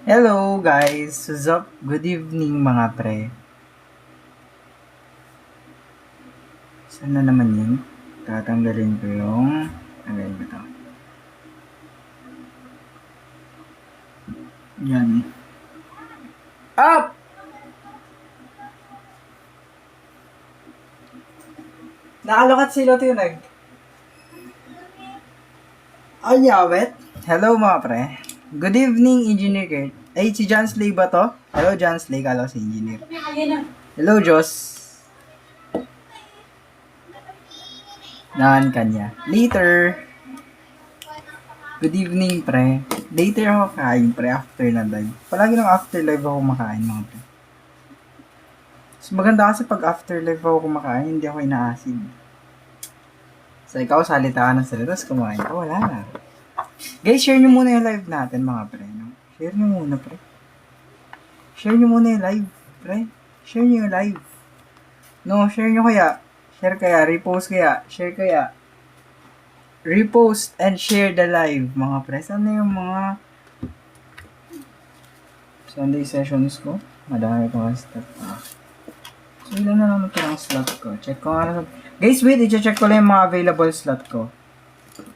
Hello guys! What's up? Good evening mga pre. Saan na naman yun? Tatanggalin ko yung... Tanggalin ko to. Yan. Up! Nakalokat sila ito yun Ay, yawet. Hello mga pre. Good evening, Engineer Kurt. Ay, si John Slay ba to? Hello, John Slay. Kala ko si Engineer. Hello, Joss. Nahan kanya. Later. Good evening, pre. Later ako kain, pre, after na live. Palagi ng after live ako kumakain, mga pre. Mas maganda kasi pag after live ako kumakain, hindi ako inaasid. So, ikaw, salita ka ng salita, tapos kumain ka, wala na. Guys, share nyo muna yung live natin, mga pre. No? Share nyo muna, pre. Share nyo muna yung live, pre. Share nyo yung live. No, share nyo kaya. Share kaya, repost kaya, share kaya. Repost and share the live, mga pre. Saan na yung mga Sunday sessions ko? Madami ko ang stuff. So, ilan na naman ito ang slot ko? Check ko nga. Guys, wait. I-check ko lang yung mga available slot ko.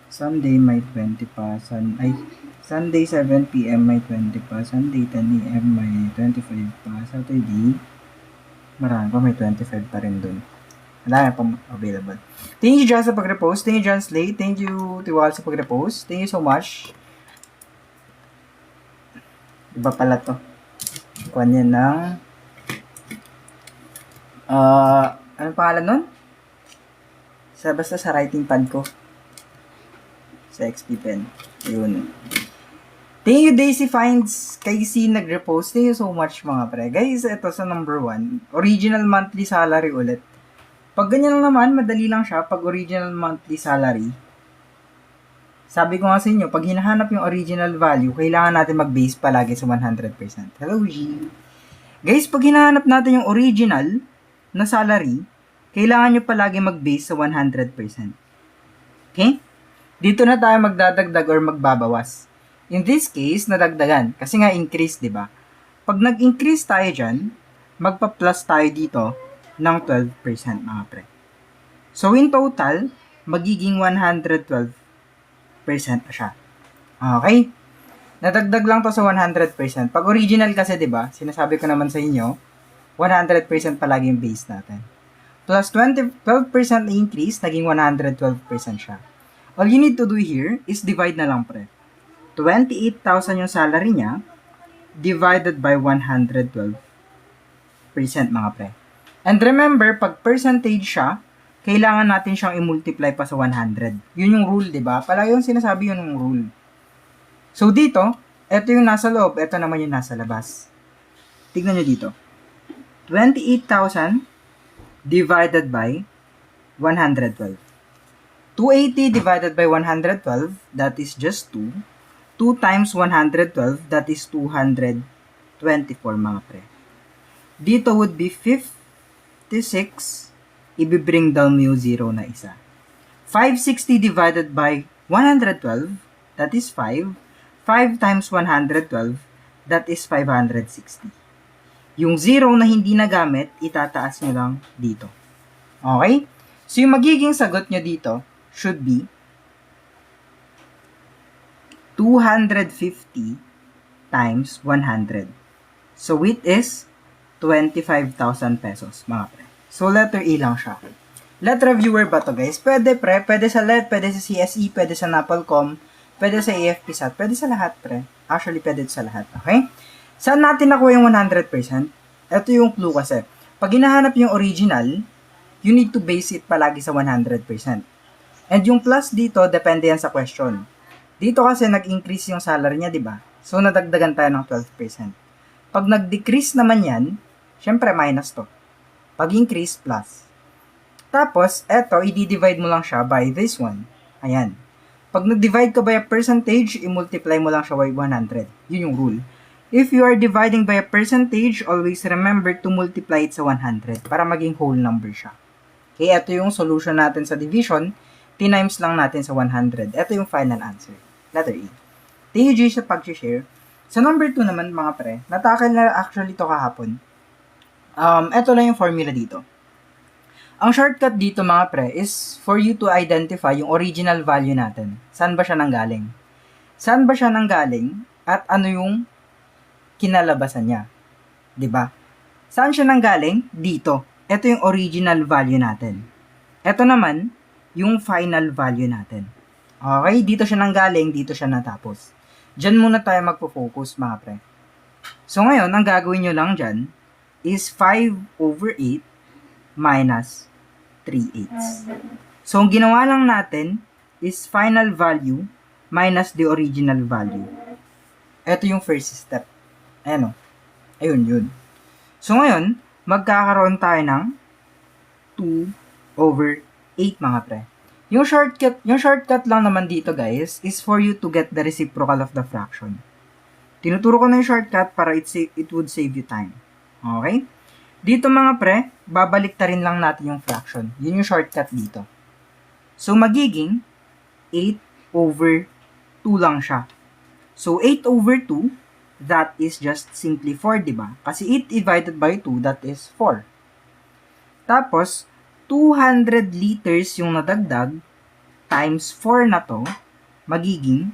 Sunday, may 20 pa. Sunday, 7 p.m. may 20 pa. Sunday, 10 a.m. may 25 pa. Saturday, marami pa. May 25 pa rin dun. Wala na pang available. Thank you, John, sa pag-repost. Thank you, John Slay. Thank you, Tiwal, sa pag-repost. Thank you so much. Iba pala to. Kuha niya ng... ano pangalan nun? Basta sa writing pad ko. Sa XP Pen. Yun. Thank you, Daisy Finds. Kay C nag-repost. Thank you so much, mga pre. Guys, ito sa number 1. Original monthly salary ulit. Pag ganyan lang naman, madali lang siya. Pag original monthly salary, sabi ko nga sa inyo, pag hinahanap yung original value, kailangan natin mag-base palagi sa 100%. Hello, G. Guys, pag hinahanap natin yung original na salary, kailangan nyo palagi mag-base sa 100%. Okay? Dito na tayo magdadagdag or magbabawas. In this case, nadagdagan. Kasi nga increase, di ba? Pag nag-increase tayo dyan, magpa-plus tayo dito ng 12%, mga pre. So, in total, magiging 112% pa siya. Okay? Nadagdag lang to sa 100%. Pag original kasi, di ba, sinasabi ko naman sa inyo, 100% palagi yung base natin. Plus 12% na increase, naging 112% siya. All you need to do here is divide na lang, pre. 28,000 yung salary niya, divided by 112%, mga pre. And remember, pag percentage siya, kailangan natin siyang i-multiply pa sa 100. Yun yung rule, di ba? Palagi yung sinasabi yun yung rule. So, dito, ito yung nasa loob, ito naman yung nasa labas. Tignan nyo dito. 28,000 divided by 112. 280 divided by 112, that is just 2. 2 times 112, that is 224, mga pre. Dito would be 56, i-bring down mo yung 0 na isa. 560 divided by 112, that is 5. 5 times 112, that is 560. Yung 0 na hindi nagamit, itataas nyo lang dito. Okay? So, yung magiging sagot nyo dito should be 250 times 100. So, it is 25,000 pesos, mga pre. So, letter E lang siya. Letter reviewer ba to, guys? Pwede, pre. Pwede sa LED, pwede sa CSE, pwede sa NAPOLCOM, pwede sa AFP-SAT, pwede sa lahat, pre. Actually, pwede sa lahat, okay? Saan natin nakuha yung 100%? Ito yung clue kasi. Pag hinahanap yung original, you need to base it palagi sa 100%. And yung plus dito, depende yan sa question. Dito kasi nag-increase yung salary niya, di ba? So, nadagdagan tayo ng 12%. Pag nag-decrease naman yan, syempre minus to. Pag increase, plus. Tapos, eto, i-divide mo lang siya by this one. Ayan. Pag nag-divide ka by a percentage, i-multiply mo lang siya by 100. Yun yung rule. If you are dividing by a percentage, always remember to multiply it sa 100 para maging whole number siya. Okay, ito yung solution natin sa division. T-times lang natin sa 100. Ito yung final answer. Letter E. Thank you, G, sa pag-share. Sa number 2 naman, mga pre, natakal na actually to kahapon. Ito lang yung formula dito. Ang shortcut dito, mga pre, is for you to identify yung original value natin. Saan ba siya nanggaling? Saan ba siya nanggaling? At ano yung kinalabasan niya? 'Di ba? Saan siya nanggaling? Dito. Ito yung original value natin. Ito naman, yung final value natin. Okay? Dito siya nanggaling, dito siya natapos. Diyan muna tayo magpo-focus, mga pre. So, ngayon, ang gagawin nyo lang dyan is 5/8 minus 3/8. So, ang ginawa lang natin is final value minus the original value. Ito yung first step. Ayan o. Ayun, yun. So, ngayon, magkakaroon tayo ng 2/8, mga pre. Yung shortcut lang naman dito, guys, is for you to get the reciprocal of the fraction. Tinuturo ko na yung shortcut para it would save you time. Okay? Dito, mga pre, babalik ta rin lang natin yung fraction. Yun yung shortcut dito. So, magiging 8/2 lang siya. So, 8/2, that is just simply 4, diba? Kasi 8 divided by 2, that is 4. Tapos, 200 liters yung nadagdag times 4 na to, magiging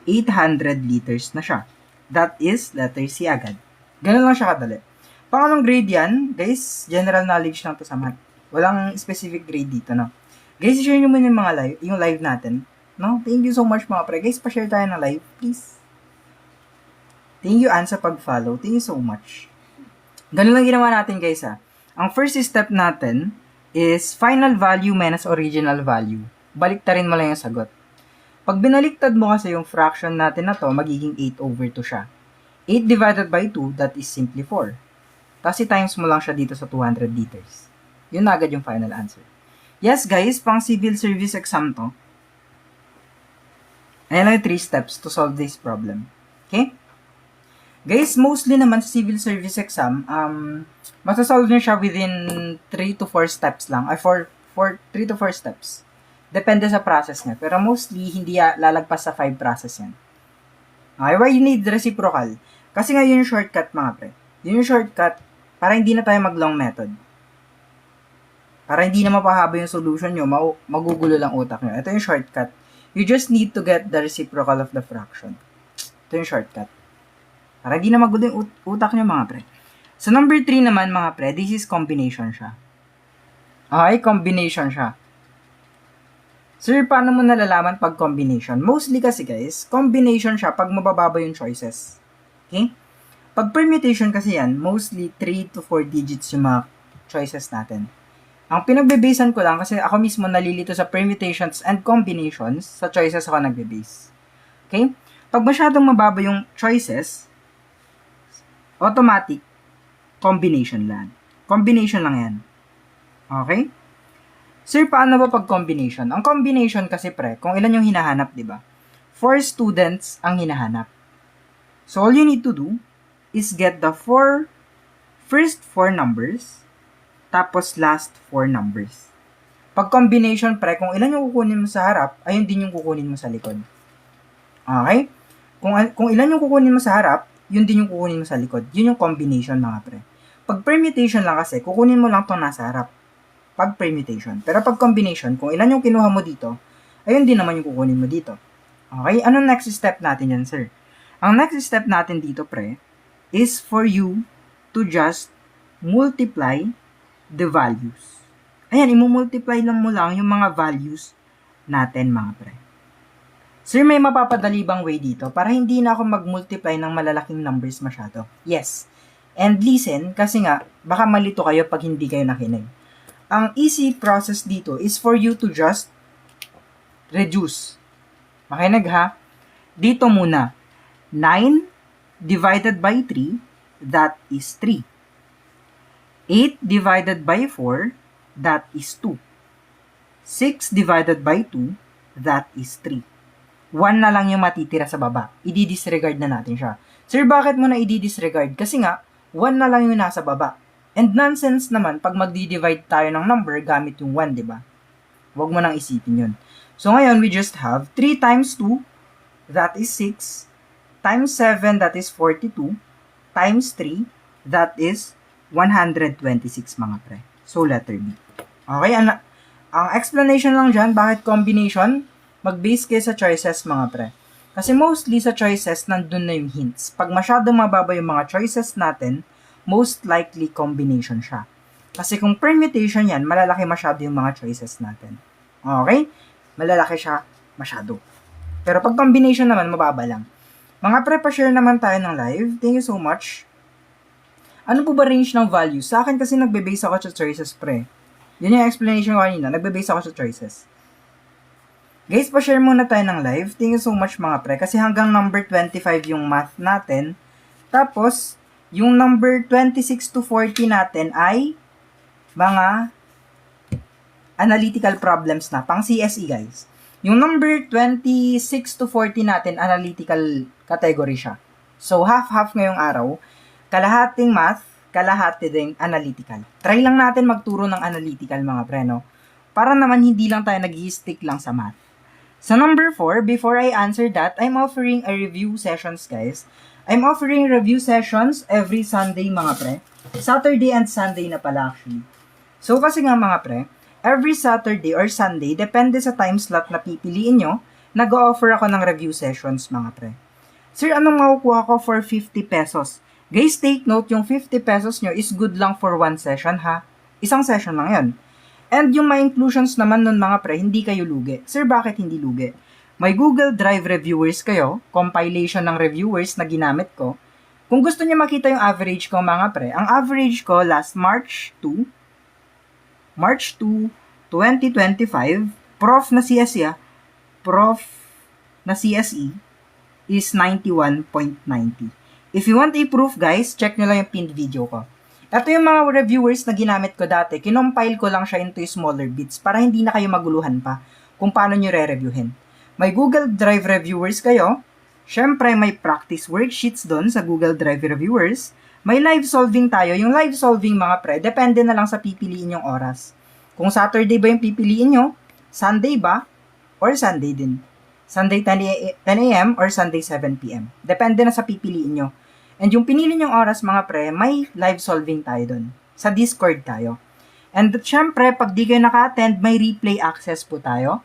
800 liters na siya. That is letter C agad. Ganun lang siya kadali. Pangalong grade yan, guys, general knowledge lang to sa math. Walang specific grade dito, no? Guys, share nyo muna yung mga yung live natin. No? Thank you so much, mga pre. Guys, pa-share tayo ng live, please. Thank you, Ann, sa pag-follow. Thank you so much. Ganun lang ginawa natin, guys, ha. Ang first step natin is final value minus original value. Baliktarin mo lang yung sagot. Pag binaliktad mo kasi yung fraction natin na to, magiging 8/2 siya. 8 divided by 2, that is simply 4. Tapos times mo lang siya dito sa 200 liters. Yun na agad yung final answer. Yes, guys, pang civil service exam to. Ayan lang yung 3 steps to solve this problem. Okay? Guys, mostly naman sa civil service exam, masasolve nyo siya within 3 to 4 steps lang. Ay, 3 to 4 steps. Depende sa process niya. Pero mostly, hindi lalagpas sa 5 process yan. Okay, why you need reciprocal? Kasi nga yun yung shortcut, mga pre. Yun yung shortcut para hindi na tayo mag-long method. Para hindi na mapahaba yung solution nyo, magugulo lang utak nyo. Ito yung shortcut. You just need to get the reciprocal of the fraction. Ito yung shortcut. Para hindi na magulo yung utak nyo, mga pre. So, number 3 naman, mga pre, this is combination siya. Okay, combination siya. Sir, paano mo nalalaman pag combination? Mostly kasi, guys, combination siya pag mabababa yung choices. Okay? Pag permutation kasi yan, mostly 3 to 4 digits yung mga choices natin. Ang pinagbe-basean ko lang, kasi ako mismo nalilito sa permutations and combinations, sa choices ako nagbe-base. Okay? Pag masyadong mababa yung choices, automatic, combination lang. Combination lang yan. Okay? Sir, paano ba pag combination? Ang combination kasi, pre, kung ilan yung hinahanap, di ba? 4 students ang hinahanap. So, all you need to do is get the first 4 numbers, tapos last 4 numbers. Pag combination, pre, kung ilan yung kukunin mo sa harap, ayun din yung kukunin mo sa likod. Okay? Kung ilan yung kukunin mo sa harap, yun din yung kukunin mo sa likod. Yun yung combination, mga pre. Pag permutation lang kasi, kukunin mo lang itong nasa harap. Pag permutation. Pero pag combination, kung ilan yung kinuha mo dito, ayun din naman yung kukunin mo dito. Okay? Anong next step natin yan, sir? Ang next step natin dito, pre, is for you to just multiply the values. Ayan, imumultiply lang mo lang yung mga values natin, mga pre. Sir, may mapapadali bang way dito para hindi na ako mag-multiply ng malalaking numbers masyado? Yes. And listen, kasi nga, baka malito kayo pag hindi kayo nakinig. Ang easy process dito is for you to just reduce. Makinig ha? Dito muna. 9 divided by 3, that is 3. 8 divided by 4, that is 2. 6 divided by 2, that is 3. 1 na lang yung matitira sa baba. I-disregard na natin siya. Sir, bakit mo na i-disregard? Kasi nga, 1 na lang yung nasa baba. And nonsense naman, pag magdi-divide tayo ng number, gamit yung 1, di ba? Huwag mo nang isipin yun. So, ngayon, we just have 3 times 2, that is 6, times 7, that is 42. Times 3, that is 126 mga pre. So, letter B. Okay, ang explanation lang dyan, bakit combination, mag-base kayo sa choices mga pre. Kasi mostly sa choices, nandun na yung hints. Pag masyadong mababa yung mga choices natin, most likely combination siya. Kasi kung permutation yan, malalaki masyado yung mga choices natin. Okay? Malalaki siya masyado. Pero pag combination naman, mababa lang. Mga pre, pa-share naman tayo ng live. Thank you so much. Ano po ba range ng value? Sa akin kasi nagbe-base ako sa choices, pre. Yun yung explanation ko kanina. Nagbe-base ako sa choices. Guys, pa-share muna tayo ng live. Thank you so much mga pre. Kasi hanggang number 25 yung math natin. Tapos, yung number 26 to 40 natin ay mga analytical problems na. Pang CSE guys. Yung number 26 to 40 natin, analytical category siya. So, half-half ngayong araw. Kalahating math, kalahati ding analytical. Try lang natin magturo ng analytical mga pre, no? Para naman hindi lang tayo nag-stick lang sa math. Sa number 4, before I answer that, I'm offering a review sessions, guys. I'm offering review sessions every Sunday, mga pre. Saturday and Sunday na pala, actually. So, kasi nga, mga pre, every Saturday or Sunday, depende sa time slot na pipiliin nyo, nag-o-offer ako ng review sessions, mga pre. Sir, anong makukuha ko for 50 pesos? Guys, take note, yung 50 pesos nyo is good lang for one session, ha? Isang session lang yun. And yung may inclusions naman nun mga pre, hindi kayo lugi. Sir, bakit hindi lugi? May Google Drive reviewers kayo, compilation ng reviewers na ginamit ko. Kung gusto niyo makita yung average ko mga pre, ang average ko last March 2, 2025, prof na CSE is 91.90. If you want a proof guys, check nyo lang yung pinned video ko. Ito yung mga reviewers na ginamit ko dati. Kinompile ko lang siya into smaller bits para hindi na kayo maguluhan pa kung paano nyo re-reviewin. May Google Drive reviewers kayo. Syempre, may practice worksheets doon sa Google Drive reviewers. May live solving tayo. Yung live solving mga pre, depende na lang sa pipiliin yung oras. Kung Saturday ba yung pipiliin nyo, Sunday ba, or Sunday din. Sunday 10 a.m. or Sunday 7 p.m. Depende na sa pipiliin nyo. And yung pinili nyong oras mga pre, may live solving tayo dun. Sa Discord tayo. And syempre, pag di kayo naka-attend, may replay access po tayo.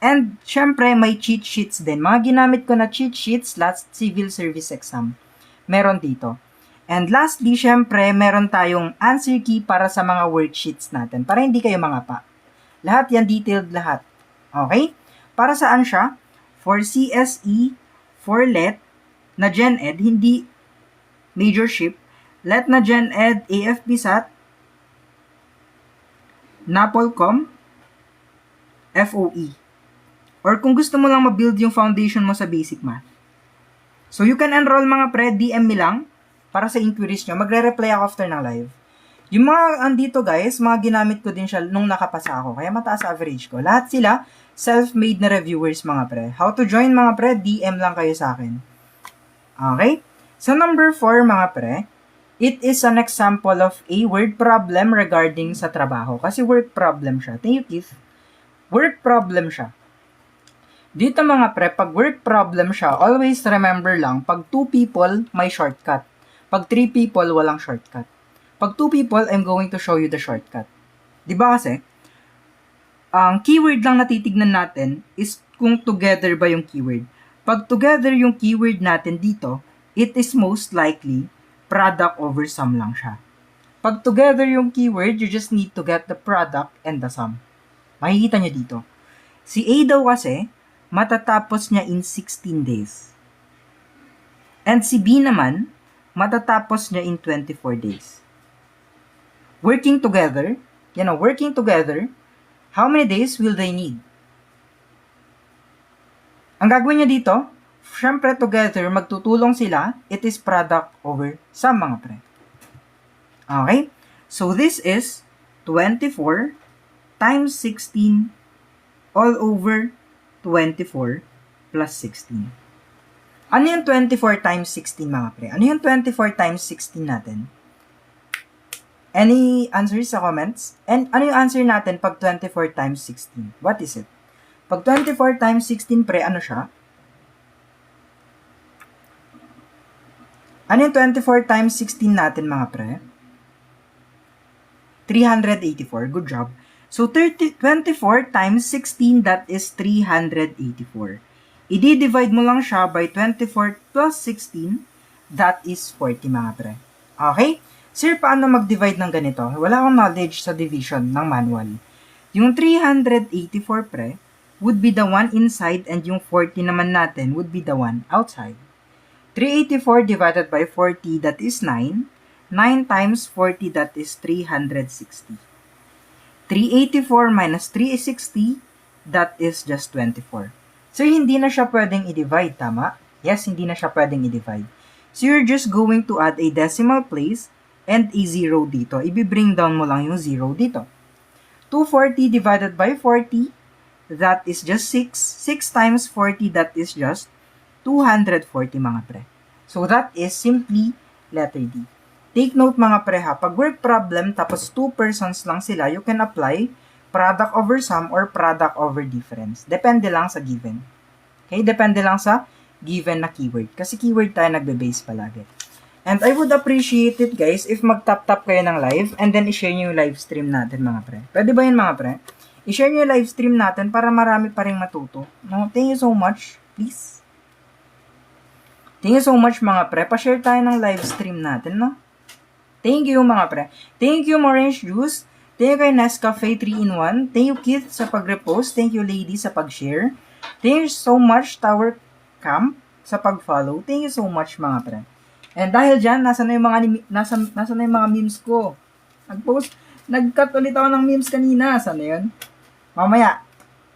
And syempre, may cheat sheets din. Mga ginamit ko na cheat sheets last civil service exam. Meron dito. And lastly, syempre, meron tayong answer key para sa mga worksheets natin. Para hindi kayo mangapa. Lahat yan, detailed lahat. Okay? Para saan siya? For CSE, for LET, na Gen Ed, hindi majorship, LET na Gen Ed, AFPSAT, NAPOLCOM, FOE. Or kung gusto mo lang ma-build yung foundation mo sa basic math. So you can enroll mga pre, DM me lang para sa inquiries nyo. Magre-reply ako after ng live. Yung mga andito guys, mga ginamit ko din siya nung nakapasa ako. Kaya mataas average ko. Lahat sila self-made na reviewers mga pre. How to join mga pre, DM lang kayo sa akin. Okay? Sa number 4 mga pre, it is an example of a word problem regarding sa trabaho. Kasi work problem siya. Thank you, Keith. Work problem siya. Dito mga pre, pag work problem siya, always remember lang, pag 2 people, may shortcut. Pag 3 people, walang shortcut. Pag 2 people, I'm going to show you the shortcut. Diba kasi, ang keyword lang na titignan natin is kung together ba yung keyword. Pag together yung keyword natin dito, it is most likely product over sum lang siya. Pag together yung keyword, you just need to get the product and the sum. Makikita nyo dito. Si A daw kasi, matatapos niya in 16 days. And si B naman, matatapos niya in 24 days. Working together, how many days will they need? Ang gagawin niya dito, syempre together, magtutulong sila, it is product over sum mga pre. Okay? So this is 24 times 16 all over 24 plus 16. Ano yung 24 times 16 mga pre? Ano yung 24 times 16 natin? Any answers sa comments? And ano yung answer natin pag 24 times 16? What is it? Pag 24 times 16 pre, ano siya? Ano yung 24 times 16 natin mga pre? 384. Good job. So, 24 times 16, that is 384. I-divide mo lang siya by 24 plus 16, that is 40 mga pre. Okay? Sir, paano mag-divide ng ganito? Wala akong knowledge sa division ng manual. Yung 384 pre, would be the one inside and yung 40 naman natin would be the one outside. 384 divided by 40, that is 9. 9 times 40, that is 360. 384 minus 360, that is just 24. So, hindi na siya pwedeng i-divide, tama? Yes, hindi na siya pwedeng i-divide. So, you're just going to add a decimal place and a 0 dito. I-bring down mo lang yung 0 dito. 240 divided by 40, that is just 6. 6 times 40, that is just 240 mga pre. So, that is simply letter D. Take note mga pre ha, pag word problem tapos 2 persons lang sila, you can apply product over sum or product over difference. Depende lang sa given. Okay, depende lang sa given na keyword. Kasi keyword tayo nagbe-base palagi. And I would appreciate it guys if mag-tap-tap kayo ng live and then i-share nyo yung live stream natin mga pre. Pwede ba yun mga pre? I-share nyo yung live stream natin para marami pa rin matuto. No, thank you so much. Please. Thank you so much mga pre. Pa-share tayo ng live stream natin, no? Thank you mga pre. Thank you Orange Juice. Thank you kay Nescafe 3-in-1. Thank you Keith sa pag-repost. Thank you Lady sa pag-share. Thank you so much Tower Camp sa pag-follow. Thank you so much mga pre. And dahil dyan, nasa na yung mga memes ko. Nag-cut ulit ako ng memes kanina. Saan na yun? Mamaya,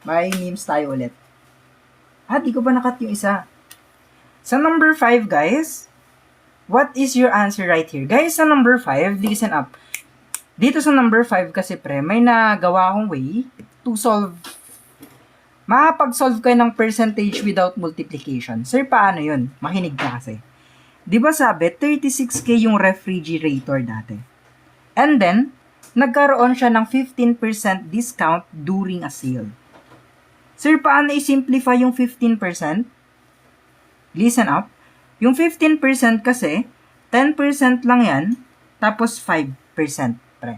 may memes tayo ulit. Di ko pa nakat yung isa. Sa number 5, guys, what is your answer right here? Guys, sa number 5, listen up. Dito sa number 5 kasi pre, may nagawa akong way to solve. Makapag-solve kayo ng percentage without multiplication. Sir, paano yun? Makinig ka kasi. Di ba sabi, 36K yung refrigerator dati. And then, nagkaroon siya ng 15% discount during a sale. Sir, paano i-simplify yung 15%? Listen up. Yung 15% kasi, 10% lang yan, tapos 5%, pre.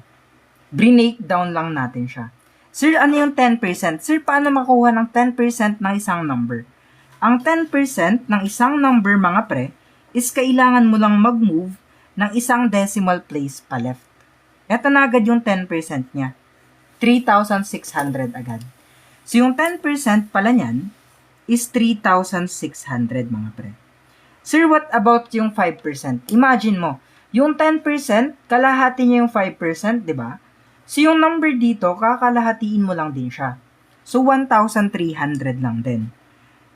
Break down lang natin siya. Sir, ano yung 10%? Sir, paano makuha ng 10% ng isang number? Ang 10% ng isang number, mga pre, is kailangan mo lang mag-move ng isang decimal place pa left. Eto na agad yung 10% niya. 3,600 agad. So, yung 10% pala niyan is 3,600 mga pre. Sir, what about yung 5%? Imagine mo, yung 10%, kalahati niya yung 5%, di ba? So, yung number dito, kakalahatiin mo lang din siya. So, 1,300 lang din.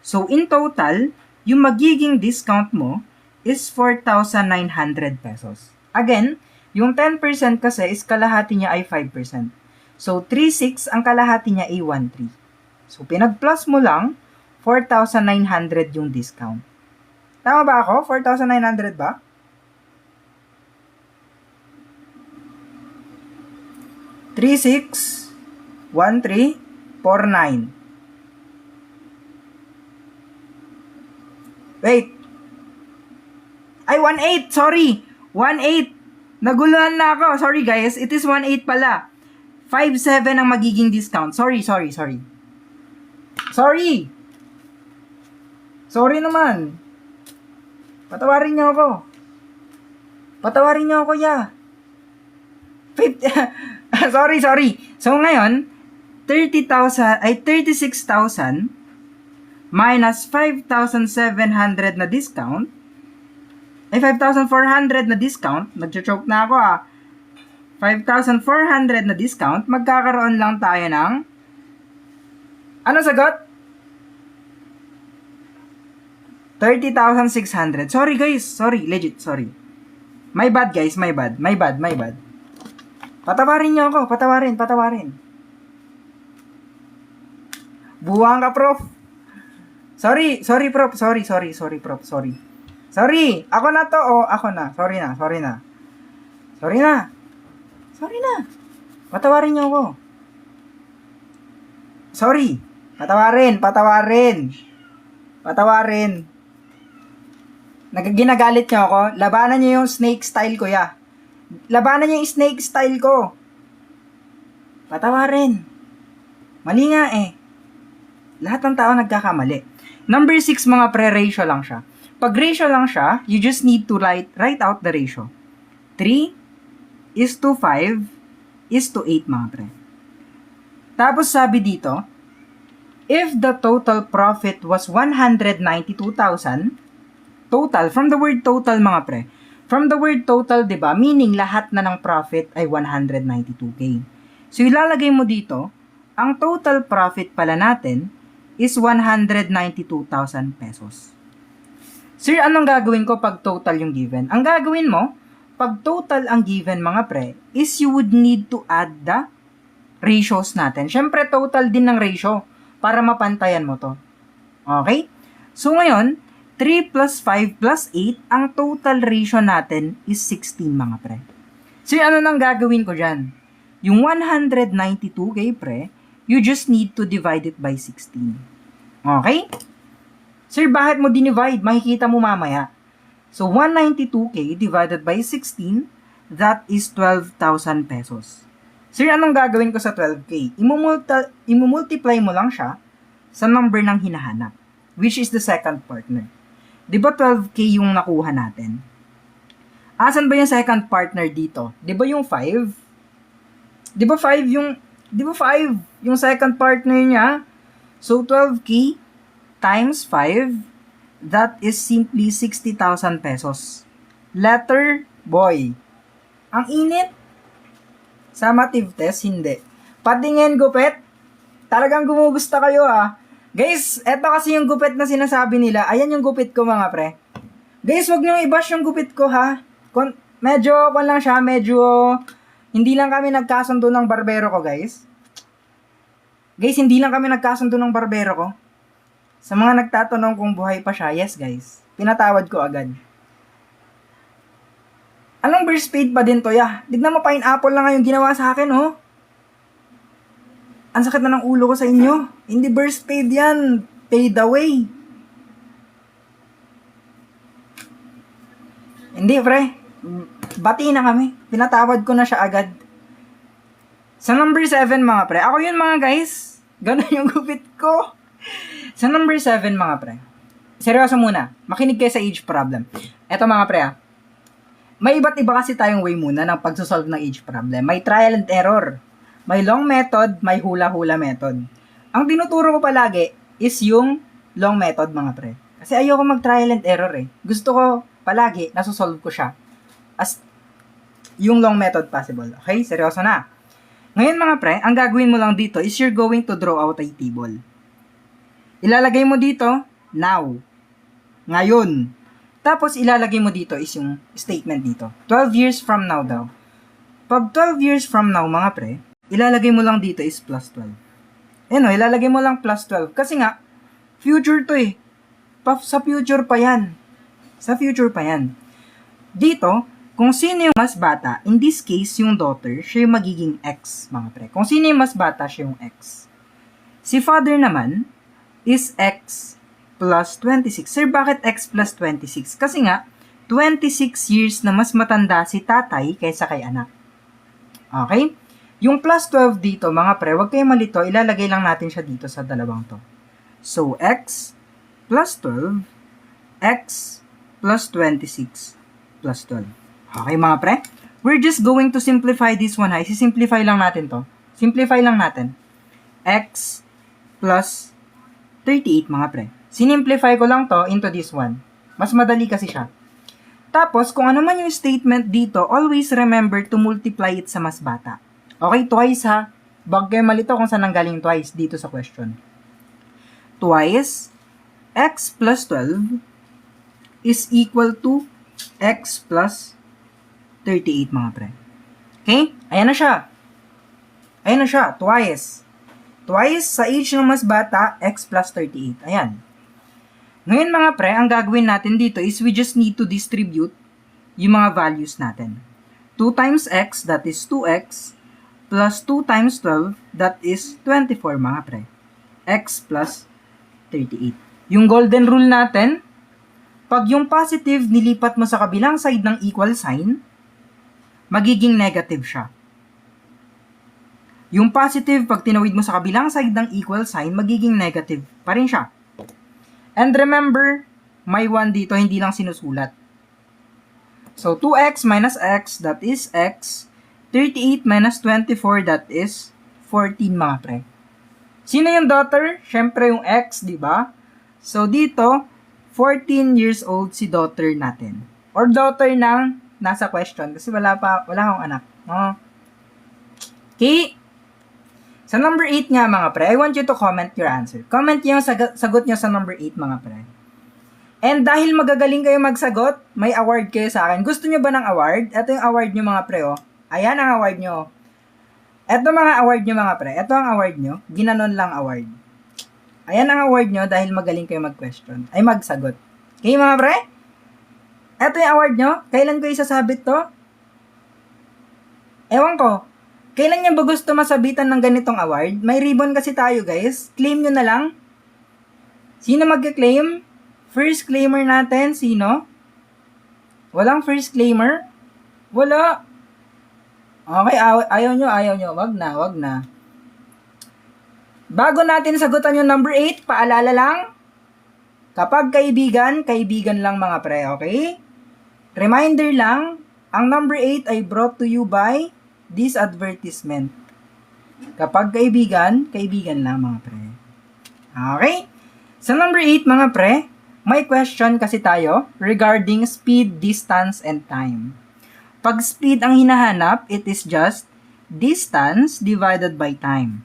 So, in total, yung magiging discount mo is 4,900 pesos. Again, yung 10% kasi is kalahati niya ay 5%. So, 3,600 ang kalahati niya ay 1,300. So, pinag-plus mo lang, 4,900 yung discount. Tama ba ako? 4,900 ba? Three, 6, 1, 3, 4, 9. Wait. Ay, 1,800. Sorry. 1,800. Naguluhan na ako. Sorry, guys. It is 1,800 pala. 5,700 ang magiging discount. Sorry. Sorry naman. Patawarin niyo ako, ya. 50. Sorry. So, ngayon, 36,000 minus 5,700 na discount, ay 5,400 na discount, nag-choke na ako 5,400 na discount, magkakaroon lang tayo ng, ano sagot? 30,600. Sorry guys, legit. My bad guys, my bad. Patawarin niyo ako, patawarin. Buwang ka, prof. Sorry, prof. Sorry, prof. Sorry, ako na to, ako na. Sorry na. Patawarin niyo ako. Sorry. Patawarin. Ginagalit niyo ako? Labanan niyo yung snake style ko, ya. Labanan niyo yung snake style ko. Patawarin. Mali nga eh. Lahat ng tao nagkakamali. Number 6, mga pre, ratio lang siya. Pag ratio lang siya, you just need to write out the ratio. 3:5:8, mga pre. Tapos sabi dito, if the total profit was 192,000, total, from the word total, mga pre, from the word total, diba, meaning lahat na ng profit ay 192K. So, ilalagay mo dito, ang total profit pala natin is 192,000 pesos. Sir, anong gagawin ko pag total yung given? Ang gagawin mo, pag total ang given, mga pre, is you would need to add the ratios natin. Siyempre, total din ng ratio para mapantayan mo to. Okay? So, ngayon, 3 plus 5 plus 8, ang total ratio natin is 16, mga pre. Sir, ano nang gagawin ko dyan? Yung 192K, pre, you just need to divide it by 16. Okay? Sir, bakit mo dinivide? Makikita mo mamaya. So, 192K divided by 16, that is 12,000 pesos. Sir, anong gagawin ko sa 12K? Imumultiply mo lang siya sa number ng hinahanap, which is the second partner. Di ba 12K yung nakuha natin? Asan ba yung second partner dito? Di ba yung 5? Di ba 5 yung second partner niya? So, 12K times 5, that is simply 60,000 pesos. Letter boy. Ang init. Summative test, hindi. Patingin gupit. Talagang gumugusta kayo ah. Guys, eto kasi yung gupit na sinasabi nila. Ayan yung gupit ko, mga pre. Guys, wag nyo i-bash yung gupit ko ha. Medyo hindi lang kami nagkasundo ng barbero ko, guys. Guys, hindi lang kami nagkasundo ng barbero ko. Sa mga nagtatanong kung buhay pa siya, yes guys, pinatawad ko agad. Anong burst paid pa din to, ya? Tignan mo, pineapple lang nga yung ginawa sa akin, oh. Ang sakit na ng ulo ko sa inyo. Hindi burst paid yan. Paid away. Hindi, pre. Bati na kami. Pinatawad ko na siya agad. Sa number 7, mga pre. Ako yun, mga guys. Ganun yung gupit ko. Sa number 7, mga pre. Seryoso muna. Makinig kayo sa age problem. Eto, mga pre, ah. May iba't iba kasi tayong way muna ng pagsosolve ng age problem. May trial and error. May long method, may hula-hula method. Ang tinuturo ko palagi is yung long method, mga pre. Kasi ayoko mag-trial and error eh. Gusto ko palagi, nasosolve ko siya as yung long method possible. Okay? Seryoso na. Ngayon, mga pre, ang gagawin mo lang dito is you're going to draw out a table. Ilalagay mo dito, now. Ngayon. Tapos, ilalagay mo dito is yung statement dito. 12 years from now daw. Pag 12 years from now, mga pre, ilalagay mo lang dito is plus 12. Ano, ilalagay mo lang plus 12. Kasi nga, future to eh. Sa future pa yan. Sa future pa yan. Dito, kung sino yung mas bata, in this case, yung daughter, siya yung magiging X, mga pre. Kung sino yung mas bata, siya yung X. Si father naman is X plus 26. Sir, bakit X plus 26? Kasi nga, 26 years na mas matanda si tatay kaysa kay anak. Okay? Yung plus 12 dito, mga pre, huwag kayong malito, ilalagay lang natin siya dito sa dalawang to. So, X plus 12, X plus 26 plus 12. Okay, mga pre? We're just going to simplify this one, ha? Isi-simplify lang natin to. Simplify lang natin. X plus 38, mga pre. Sinimplify ko lang to into this one. Mas madali kasi siya. Tapos, kung ano man yung statement dito, always remember to multiply it sa mas bata. Okay, twice ha. Bag kayo malito kung saan nanggaling twice dito sa question. Twice, X plus 12 is equal to X plus 38, mga pre. Okay? Ayan na siya. Ayan na siya. Twice. Twice sa age ng mas bata, X plus 38. Ayan. Ngayon, mga pre, ang gagawin natin dito is we just need to distribute yung mga values natin. 2 times X, that is 2X, plus 2 times 12, that is 24, mga pre. X plus 38. Yung golden rule natin, Pag yung positive nilipat mo sa kabilang side ng equal sign, magiging negative siya. Yung positive, pag tinawid mo sa kabilang side ng equal sign, magiging negative pa rin siya. And remember, may 1 dito, hindi lang sinusulat. So, 2x minus x, that is x. 38 minus 24, that is 14, mga pre. Sino yung daughter? Siyempre yung x, di ba? So, dito, 14 years old si daughter natin. Or daughter ng nasa question, kasi wala akong anak. No? Okay? Sa number 8 nga, mga pre, I want you to comment your answer. Comment yung sagot nyo sa number 8, mga pre. And dahil magagaling kayo magsagot, may award kayo sa akin. Gusto nyo ba ng award? Ito yung award nyo, mga pre, oh. Ayan ang award nyo. Ito mga award nyo, mga pre. Ito ang award nyo. Ginanon lang award. Ayan ang award nyo dahil magaling kayo mag-question. Ay, magsagot. Okay, mga pre? Ito yung award nyo. Kailan ko isasabit to? Ewan ko. Kailan nyo ba gusto masabitan ng ganitong award? May ribbon kasi tayo, guys. Claim nyo na lang. Sino mag-claim? First claimer natin, sino? Walang first claimer? Wala. Okay, ayaw nyo. Wag na. Bago natin sagutan yung number 8, paalala lang. Kapag kaibigan lang, mga pre, okay? Reminder lang, ang number 8 ay brought to you by this advertisement. Kapag kaibigan lang, mga pre. Okay? Sa number 8, mga pre, may question kasi tayo regarding speed, distance, and time. Pag speed ang hinahanap, it is just distance divided by time.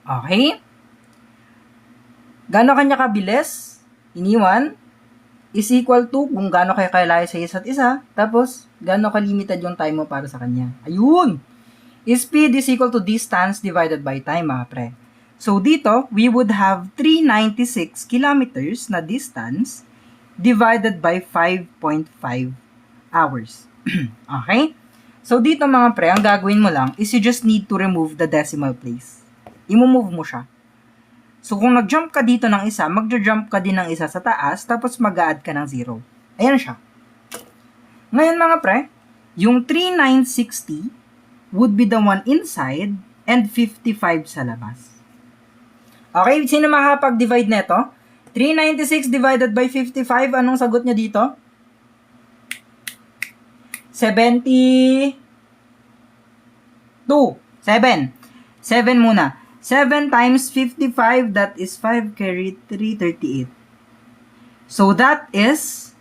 Okay? Gano'n kanya kabilis, iniwan, is equal to kung gano'n kayo kalayo sa isa't isa, tapos gano'n ka-limited yung time mo para sa kanya. Ayun! Speed is equal to distance divided by time, mga pre. So, dito, we would have 396 kilometers na distance divided by 5.5 hours. Okay? So, dito, mga pre, ang gagawin mo lang is you just need to remove the decimal place. I-move mo siya. So, kung nag-jump ka dito ng isa, mag-jump ka din ng isa sa taas, tapos mag-add ka ng 0. Ayan siya. Ngayon, mga pre, yung 3960 would be the one inside and 55 sa labas. Okay, sino makakapag-divide nito? 396 divided by 55, anong sagot niya dito? 72. 7. 7 muna. 7 times 55, that is 5 carry 338. So, that is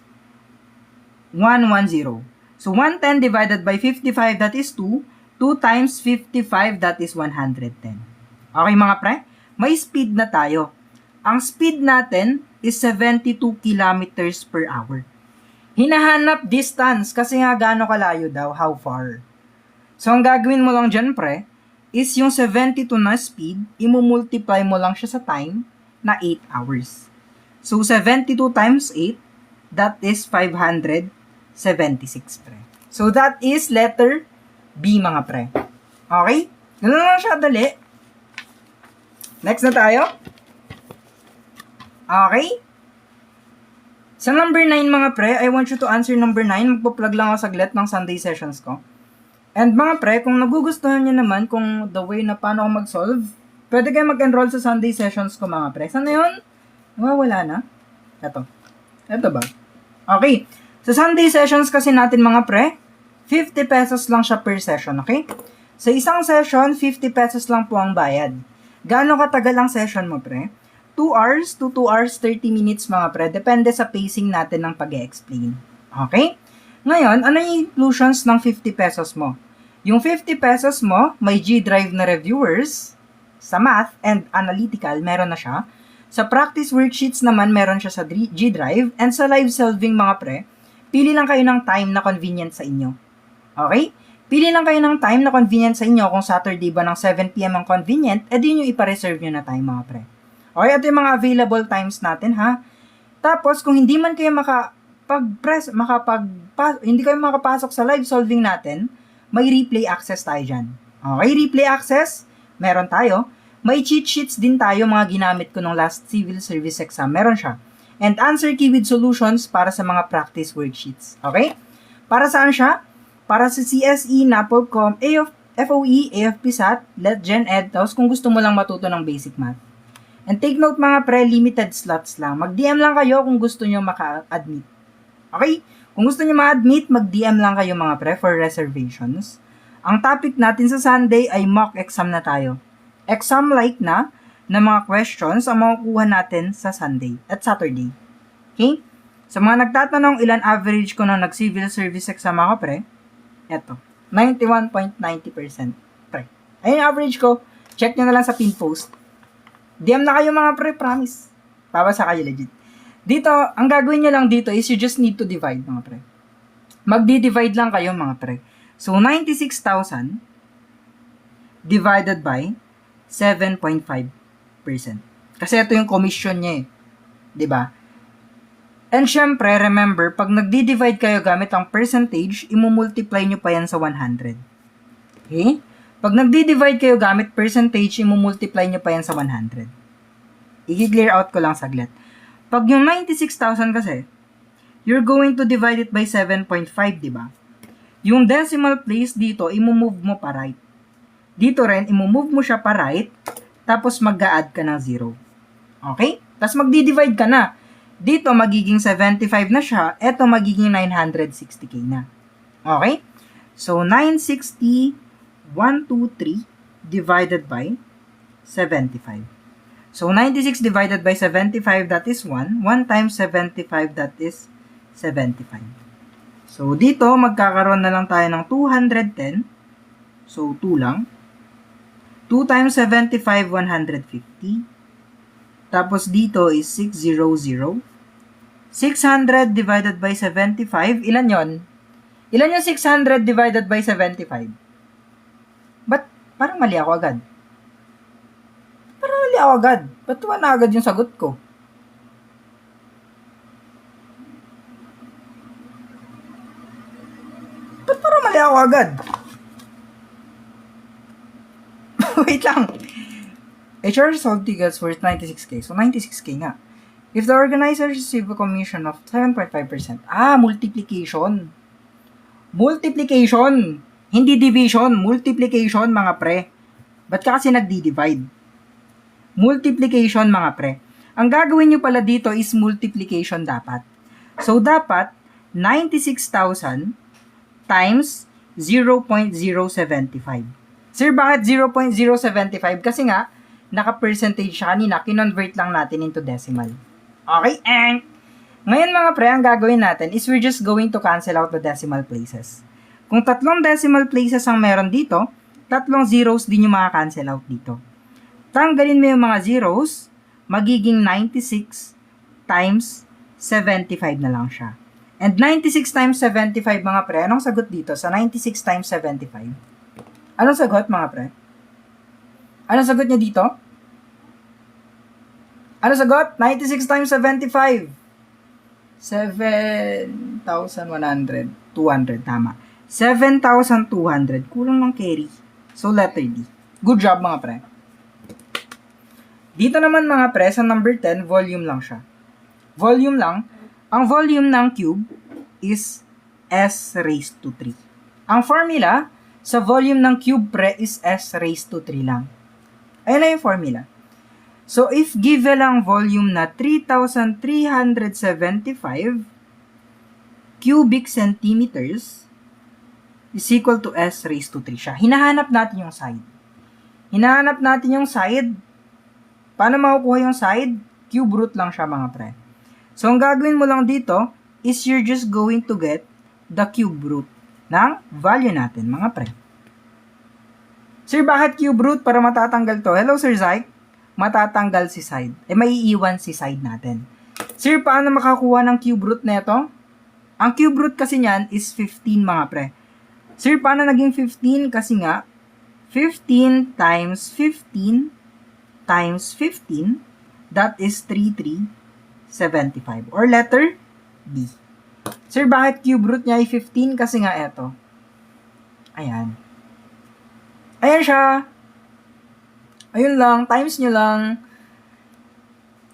110. So, 110 divided by 55, that is 2. 2 times 55, that is 110. Okay, mga pre? May speed na tayo. Ang speed natin is 72 kilometers per hour. Hinahanap distance kasi nga gaano kalayo daw, how far. So, ang gagawin mo lang dyan, pre, is yung 72 na speed, imumultiply mo lang siya sa time na 8 hours. So, 72 times 8, that is 576, pre. So, that is letter B, mga pre. Okay? Ganun lang siya, dali. Next na tayo. Okay? Sa number 9, mga pre, I want you to answer number 9. Magpo-plug lang ako saglit ng Sunday sessions ko. And mga pre, kung nagugustuhan nyo naman kung the way na paano ako mag-solve, pwede kayo mag-enroll sa Sunday sessions ko, mga pre. Saan na yun? Wala na. Ito ba? Okay. Sa Sunday sessions kasi natin, mga pre, 50 pesos lang siya per session, okay? Sa isang session, 50 pesos lang po ang bayad. Gaano katagal ang session mo, pre? 2 hours to 2 hours 30 minutes, mga pre. Depende sa pacing natin ng pag-e-explain. Okay? Ngayon, ano yung inclusions ng 50 pesos mo? Yung 50 pesos mo, may G-Drive na reviewers. Sa math and analytical, meron na siya. Sa practice worksheets naman, meron siya sa G-Drive. And sa live solving, mga pre, pili lang kayo ng time na convenient sa inyo. Okay? Pili lang kayo ng time na convenient sa inyo. Kung Saturday ba ng 7 p.m. ang convenient, edi yung ipareserve nyo na time, mga pre. Okay, ito yung mga available times natin, ha? Tapos, kung hindi man kayo hindi kayo makapasok sa live solving natin, may replay access tayo dyan. Okay, replay access, meron tayo. May cheat sheets din tayo, mga ginamit ko nung last civil service exam. Meron siya. and answer key with solutions para sa mga practice worksheets. Okay? Para saan siya? Para sa CSE, NAPOLCOM, FOE, AFPSAT, Gen Ed, tapos kung gusto mo lang matuto ng basic math. And take note mga pre, limited slots lang. Mag-DM lang kayo kung gusto nyo maka-admit. Okay? Kung gusto nyo ma-admit, mag-DM lang kayo mga pre for reservations. Ang topic natin sa Sunday ay mock exam na tayo. Exam-like na mga questions ang makukuha natin sa Sunday at Saturday. Okay? Sa mga nagtatanong ilan average ko nung nag-civil service exam ako pre, eto, 91.90% pre. Ayun yung average ko. Check nyo na lang sa pin post. DM na kayo mga pre, promise. Babasa kayo legit. Dito, ang gagawin nyo lang dito is you just need to divide mga pre. Magdi-divide lang kayo mga pre. So, 96,000 divided by 7.5%. Kasi ito yung commission niya eh. 'Di ba? And syempre, remember, pag nagdi-divide kayo gamit ang percentage, imumultiply nyo pa yan sa 100. Okay? Pag nagdi-divide kayo gamit percentage, imumultiply nyo pa yan sa 100. I-clear out ko lang saglit. Pag yung 96,000 kasi, you're going to divide it by 7.5, di ba? Yung decimal place dito, imumove mo pa right. Dito rin, imumove mo siya pa right, tapos mag-a-add ka ng 0. Okay? Tapos magdi-divide ka na. Dito, magiging 75 na siya. Ito, magiging 960k na. Okay? So, 960, 123 divided by 75. So, 96 divided by 75, that is 1. 1 times 75, that is 75. So, dito, magkakaroon na lang tayo ng 210. So, 2 lang. 2 times 75, 150. Tapos dito is 600. 600 divided by 75. Ilan yon? Ilan yung 600 divided by 75? Ba't parang mali ako agad? Parang mali ako agad. Ba't wala agad yung sagot ko? Ba't parang mali ako agad? Wait lang. HR sold tickets worth 96k. So, 96k nga. If the organizers receive a commission of 7.5%, multiplication. Multiplication! Hindi division, multiplication mga pre. Ba't ka kasi nagdi-divide? Multiplication mga pre. Ang gagawin nyo pala dito is multiplication dapat. So, dapat 96,000 times 0.075. Sir, bakit 0.075? Kasi nga, naka-percentage siya kanina, kinonvert lang natin into decimal. Okay? And ngayon mga pre, ang gagawin natin is we're just going to cancel out the decimal places. Kung 3 decimal places ang meron dito, 3 zeros din yung maka-cancel out dito. Tanggalin mo yung mga zeros, magiging 96 times 75 na lang siya. And 96 times 75 mga pre, anong sagot dito sa 96 times 75? Anong sagot mga pre? Ano sagot niya dito? Ano sagot? 96 times 75. 7,100. 200, tama. 7,200. Kulang ng carry. So, letter D. Good job, mga pre. Dito naman, mga pre, sa number 10, volume lang siya. Volume lang. Ang volume ng cube is S raised to 3. Ang formula sa volume ng cube, pre, is S raised to 3 lang. Ayan na yung formula. So, if given ang volume na 3,375 cubic centimeters is equal to S raised to 3 siya. Hinahanap natin yung side. Hinahanap natin yung side. Paano makukuha yung side? Cube root lang siya mga pre. So, ang gagawin mo lang dito is you're just going to get the cube root ng value natin mga pre. Sir, bakit cube root para matatanggal to? Hello, Sir Zyke. Matatanggal si side. May iiwan si side natin. Sir, paano makakuha ng cube root na ito? Ang cube root kasi niyan is 15 mga pre. Sir, paano naging 15? Kasi nga, 15 times 15 times 15, that is 3,375. Or letter B. Sir, bakit cube root niya ay 15? Kasi nga ito. Ayan. Ayan siya. Ayun lang, times nyo lang.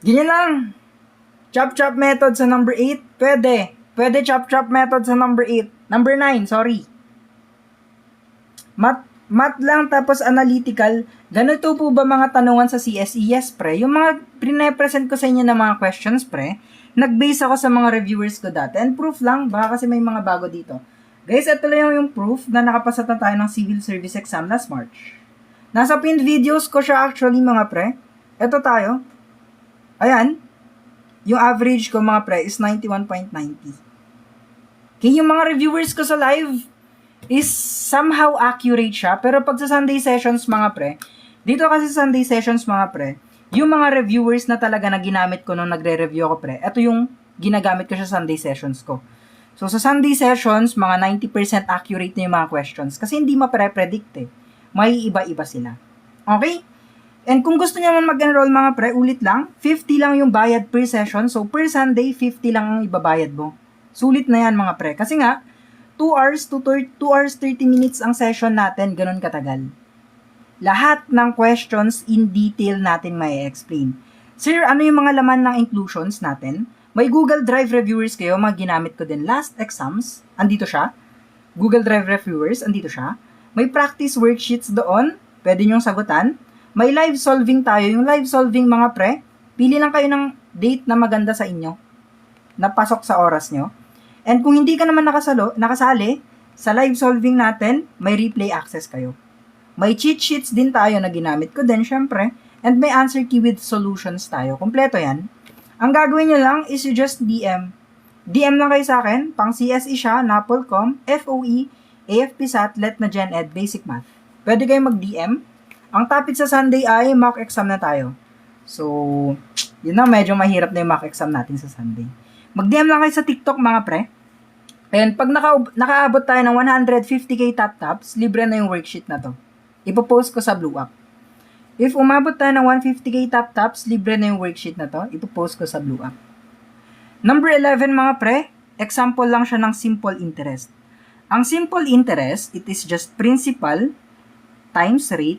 Ganyan lang. Chop-chop method sa number 8? Pwede. Pwede chop-chop method sa number 8. Number 9, sorry. Math lang tapos analytical. Ganito po ba mga tanungan sa CSE? Yes, pre. Yung mga pre-present ko sa inyo na mga questions, pre, nag-base ako sa mga reviewers ko dati. And proof lang, baka kasi may mga bago dito. Guys, ito lang yung proof na nakapasa na tayo ng civil service exam last March. Nasa pinned videos ko siya actually mga pre. Ito tayo. Ayan. Yung average ko mga pre is 91.90. Okay, yung mga reviewers ko sa live is somehow accurate siya. Pero pag sa Sunday sessions mga pre, dito kasi sa Sunday sessions mga pre, yung mga reviewers na talaga na ginamit ko nung nagre-review ako pre, ito yung ginagamit ko sa Sunday sessions ko. So sa Sunday sessions, mga 90% accurate na yung mga questions kasi hindi mapre-predict eh. May iba-iba sila. Okay? And kung gusto niyo naman mag-enroll mga pre, ulit lang, 50 lang yung bayad per session. So per Sunday, 50 lang ang ibabayad mo. Sulit na yan mga pre. Kasi nga, 2 hours to 2 hours 30 minutes ang session natin, ganun katagal. Lahat ng questions in detail natin may explain. Sir, ano yung mga laman ng inclusions natin? May Google Drive reviewers kayo, mga ginamit ko din last exams. Andito siya. Google Drive reviewers, andito siya. May practice worksheets doon, pwede nyong sagutan. May live solving tayo. Yung live solving mga pre, pili lang kayo ng date na maganda sa inyo. Napasok sa oras nyo. And kung hindi ka naman nakasali, sa live solving natin, may replay access kayo. May cheat sheets din tayo na ginamit ko din, syempre. And may answer key with solutions tayo. Kompleto yan. Ang gagawin nyo lang is you just DM. DM lang kayo sa akin. Pang CSE siya, NAPOLCOM, FOE, AFPSAT, LET na Gen Ed, Basic Math. Pwede kayo mag-DM. Ang topic sa Sunday ay mock exam na tayo. So, yun na, medyo mahirap na yung mock exam natin sa Sunday. Mag-DM lang kayo sa TikTok mga pre. And pag nakaabot tayo ng 150k top-tops, libre na yung worksheet na to. Ipopost ko sa Blue App. If umabot tayo ng 150k top-tops, libre na yung worksheet na to. Ipopost ko sa Blue App. Number 11 mga pre, example lang siya ng simple interest. Ang simple interest, it is just principal times rate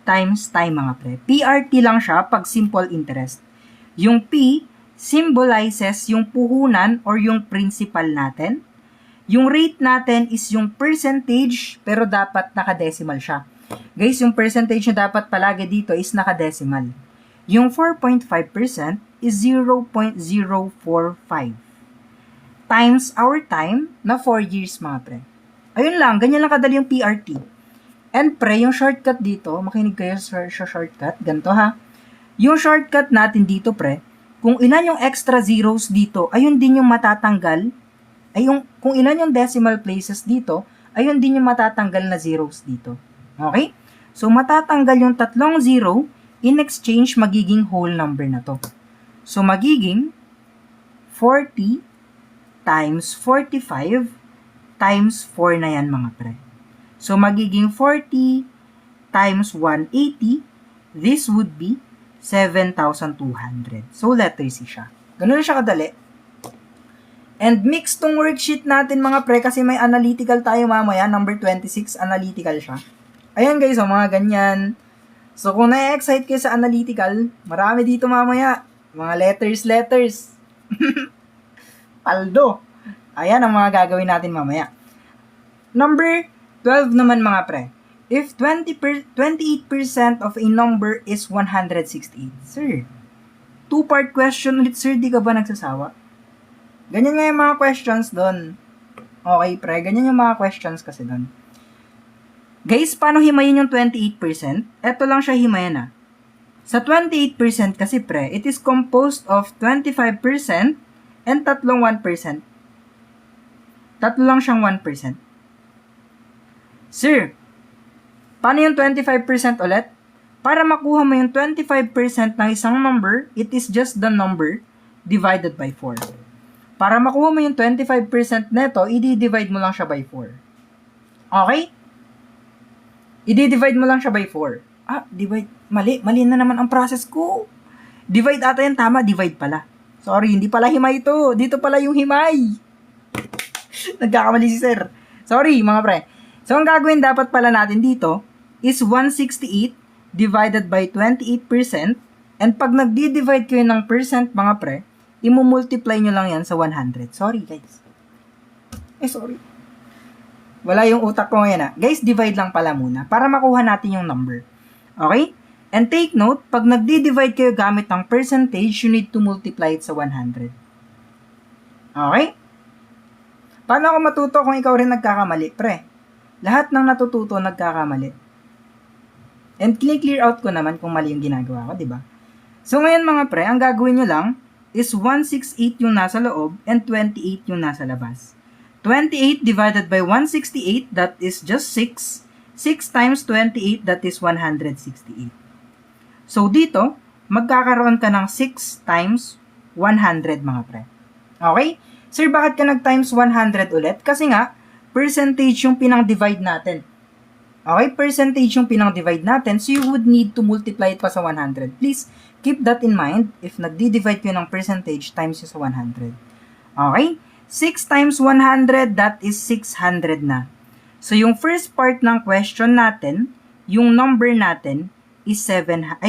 times time mga pre. PRT lang siya pag simple interest. Yung P symbolizes yung puhunan or yung principal natin. Yung rate natin is yung percentage pero dapat nakadecimal siya. Guys, yung percentage na dapat palagi dito is nakadecimal. Yung 4.5% is 0.045 times our time na 4 years mga pre. Ayun lang, ganyan lang kadali yung PRT. And pre, yung shortcut dito, makinig kayo sa shortcut, ganito ha. Yung shortcut natin dito pre, kung ilan yung extra zeros dito, ayun din yung matatanggal. Kung ilan yung decimal places dito, ayun din yung matatanggal na zeros dito. Okay? So, matatanggal yung tatlong zero, in exchange, magiging whole number na to. So, magiging 40 times 45 times 4 na yan mga pre. So, magiging 40 times 180, this would be 7,200. So, letter C siya. Ganun siya kadali. And mix tong worksheet natin mga pre kasi may analytical tayo mamaya. Number 26, analytical siya. Ayan guys, mga ganyan. So, kung na-excite kayo sa analytical, marami dito mamaya. Mga letters. Paldo. Ayan ang mga gagawin natin mamaya. Number 12 naman mga pre. If 28% of a number is 168. Sir, 2-part question ulit sir, di ka ba nagsasawa? Ganyan nga yung mga questions doon. Okay pre, ganyan yung mga questions kasi doon. Guys, paano himayin yung 28%? Ito lang siya himayin Sa 28% kasi pre, it is composed of 25% and tatlong 1%. Tatlo lang siyang 1%. Sir, paano yung 25% ulit? Para makuha mo yung 25% ng isang number, it is just the number divided by 4. Para makuha mo yung 25% neto, i-divide mo lang siya by 4. Okay? I-divide mo lang siya by 4. Divide. Mali na naman ang process ko. Divide ata yan, tama, divide pala. Sorry, hindi pala himay ito. Dito pala yung himay. Nagkakamali si sir. Sorry, mga pre. So, ang gagawin dapat pala natin dito is 168 divided by 28%. And pag nagdi-divide kayo ng percent, mga pre, imumultiply nyo lang yan sa 100. Sorry, guys. Sorry. Wala yung utak ko ngayon, Guys, divide lang pala muna para makuha natin yung number. Okay? And take note, pag nagdi-divide kayo gamit ng percentage, you need to multiply it sa 100. Okay? Paano ako matuto kung ikaw rin nagkakamali, pre? Lahat ng natututo nagkakamali. And clear out ko naman kung mali yung ginagawa ko, di ba? So ngayon mga pre, ang gagawin nyo lang is 168 yung nasa loob and 28 yung nasa labas. 28 divided by 168, that is just 6. 6 times 28, that is 168. So, dito, magkakaroon ka ng 6 times 100, mga pre. Okay? Sir, bakit ka nag-times 100 ulit? Kasi nga, percentage yung pinang-divide natin. Okay? Percentage yung pinang-divide natin, so you would need to multiply it pa sa 100. Please, keep that in mind. If nagdi-divide kayo ng percentage, times yung sa 100. Okay? 6 times 100, that is 600 na. So, yung first part ng question natin, yung number natin, is 600.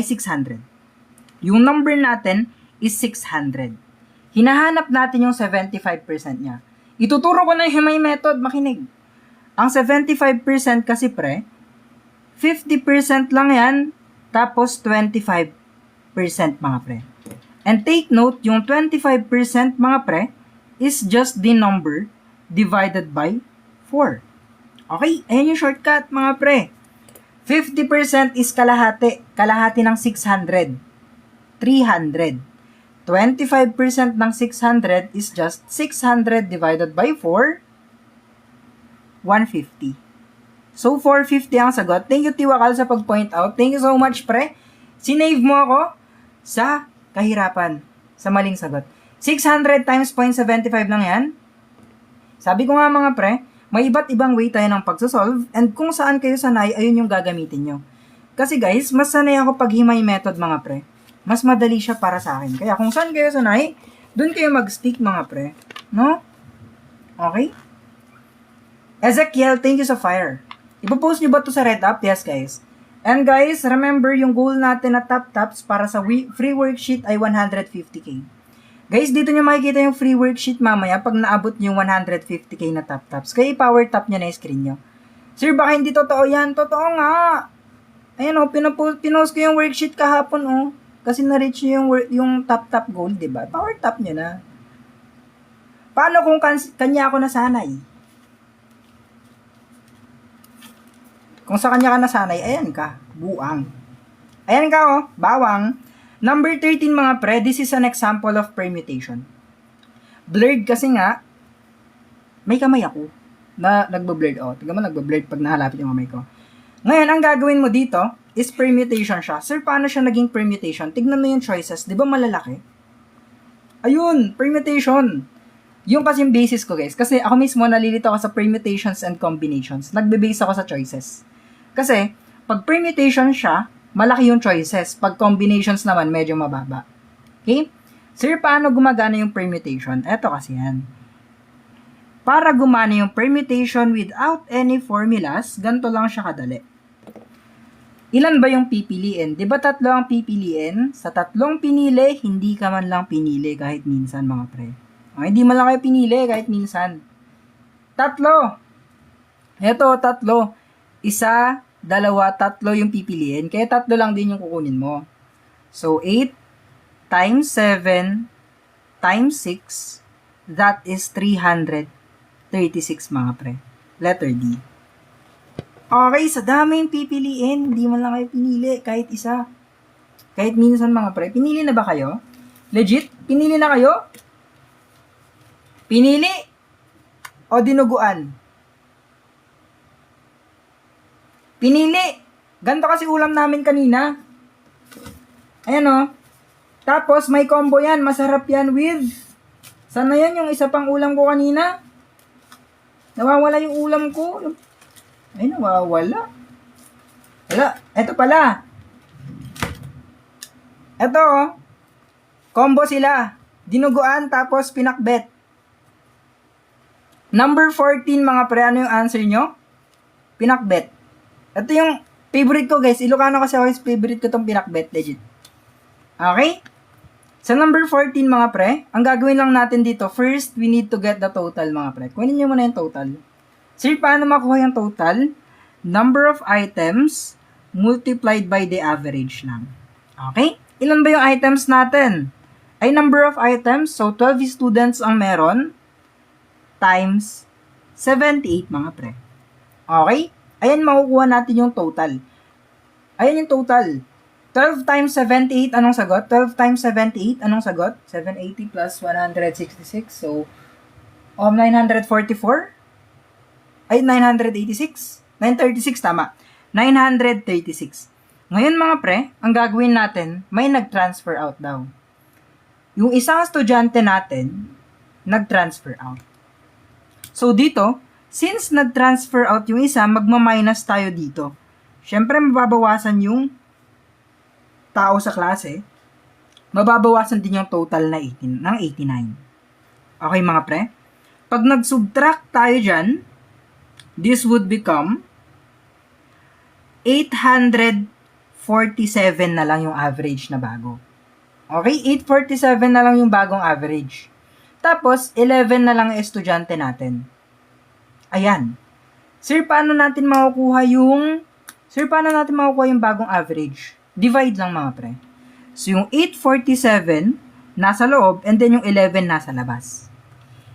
Yung number natin is 600. Hinahanap natin yung 75% niya. Ituturo ko na yung Himay method, makinig. Ang 75% kasi pre, 50% lang yan, tapos 25% mga pre. And take note, yung 25% mga pre, is just the number divided by 4. Okay? Ayan yung shortcut mga pre. 50% is kalahati. Kalahati ng 600. 300. 25% ng 600 is just 600 divided by 4. 150. So, 450 ang sagot. Thank you, Tiwakal, sa pag-point out. Thank you so much, pre. Sinave mo ako sa kahirapan. Sa maling sagot. 600 times 0.75 lang yan. Sabi ko nga mga pre, may iba't ibang way tayo ng pagsasolve, and kung saan kayo sanay, ayun yung gagamitin nyo. Kasi guys, mas sanay ako pag Himay method mga pre. Mas madali siya para sa akin. Kaya kung saan kayo sanay, dun kayo mag-stick mga pre. No? Okay? Ezekiel, thank you sa fire. Ipopost nyo ba to sa Red App? Yes guys. And guys, remember yung goal natin na top-tops para sa free worksheet ay 150k. Guys, dito nyo makikita yung free worksheet mamaya pag naabot nyo yung 150k na top-tops. Kaya i-power tap nyo na yung screen nyo. Sir, baka hindi totoo yan? Totoo nga! Ayan o, pinost ko yung worksheet kahapon o. Kasi na-reach nyo yung top-top goal, diba? Power tap nyo na. Paano kung kanya ako nasanay? Kung sa kanya ka nasanay, ayan ka. Buang. Ayan ka o, bawang. Number 13 mga pre, this is an example of permutation. Blurred kasi nga, may kamay ako na nagbo-blurred. Tignan mo, nagbo-blurred pag nahalapit yung kamay ko. Ngayon, ang gagawin mo dito is permutation siya. Sir, paano siya naging permutation? Tignan mo yung choices. Di ba malalaki? Ayun, permutation. Yung kasing basis ko guys. Kasi ako mismo nalilito ako sa permutations and combinations. Nagbe-base ako sa choices. Kasi, pag permutation siya, malaki yung choices. Pag combinations naman, medyo mababa. Okay? Sir, paano gumagana yung permutation? Eto kasi yan. Para gumana yung permutation without any formulas, ganito lang siya kadali. Ilan ba yung pipiliin? Di ba 3 ang pipiliin? Sa 3 pinili, hindi ka man lang pinili kahit minsan mga pre. Hindi man lang kayo pinili kahit minsan. 3. Eto, 3. 1, 2, 3 yung pipiliin. Kaya 3 lang din yung kukunin mo. So, 8 times 7 times 6, that is 336 mga pre. Letter D. Okay, sa dami yung pipiliin, hindi man lang kayo pinili, kahit isa. Kahit minsan mga pre. Pinili na ba kayo? Legit? Pinili na kayo? Pinili? O dinuguan? Pinili. Ganito kasi ulam namin kanina. Ayan o. Tapos, may combo yan. Masarap yan with... Sana yan yung isa pang ulam ko kanina? Nawawala yung ulam ko. Ay, nawawala. Wala. Eto pala. Eto o. Combo sila. Dinuguan tapos pinakbet. Number 14 mga pre. Ano yung answer nyo? Pinakbet. Ito yung favorite ko guys. Ilocano kasi ako yung favorite ko itong pinakbet. Legit. Okay? Sa number 14 mga pre, ang gagawin lang natin dito, first, we need to get the total mga pre. Kunin nyo muna yung total. Sir, paano makuha yung total? Number of items multiplied by the average lang. Okay? Ilan ba yung items natin? Ay number of items, so 12 students ang meron, times 78 mga pre. Okay? Ayan, makukuha natin yung total. Ayan yung total. 12 times 78, anong sagot? 12 times 78, anong sagot? 780 plus 166. So, 944? Ay, 986? 936, tama. 936. Ngayon mga pre, ang gagawin natin, may nag-transfer out daw. Yung isang estudyante natin, nag-transfer out. So, dito, since nag-transfer out yung isa, magma-minus tayo dito. Siyempre, mababawasan yung tao sa klase, mababawasan din yung total na 18, ng 89. Okay mga pre? Pag nag-subtract tayo dyan, this would become 847 na lang yung average na bago. Okay? 847 na lang yung bagong average. Tapos, 11 na lang yung estudyante natin. Ayan. Sir, paano natin makukuha yung bagong average? Divide lang mga pre. So, yung 847 nasa loob and then yung 11 nasa labas.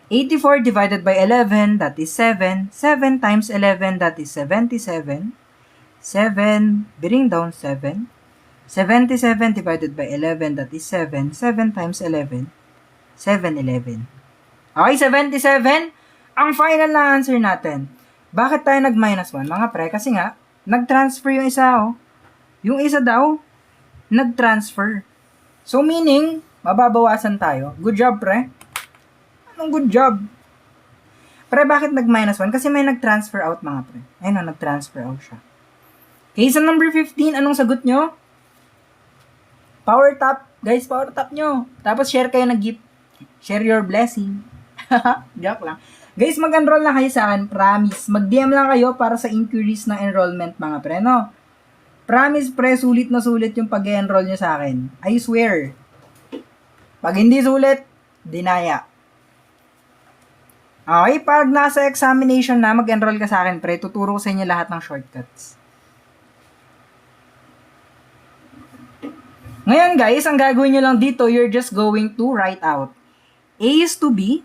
84 divided by 11, that is 7. 7 times 11, that is 77. 7, bring down 7. 77 divided by 11, that is 7. 7 times 11, 711. Okay, 77. Ang final na answer natin. Bakit tayo nag-minus 1? Mga pre, kasi nga, nag-transfer yung isa, oh. Yung isa daw, nag-transfer. So, meaning, mababawasan tayo. Good job, pre. Anong good job? Pre, bakit nag-minus 1? Kasi may nag-transfer out, mga pre. Ayun, nag-transfer out siya. Okay, sa number 15, anong sagot nyo? Power tap. Guys, power tap nyo. Tapos, share kayo ng gift. Share your blessing. Joke lang. Guys, mag-enroll na kayo sa akin. Promise. Mag-DM lang kayo para sa inquiries ng enrollment, mga pre, no? Promise, pre, sulit na sulit yung pag-enroll nyo sa akin. I swear. Pag hindi sulit, dinaya. Okay, pag nasa examination na, mag-enroll ka sa akin, pre, tuturo ko sa inyo lahat ng shortcuts. Ngayon, guys, ang gagawin nyo lang dito, you're just going to write out. A is to B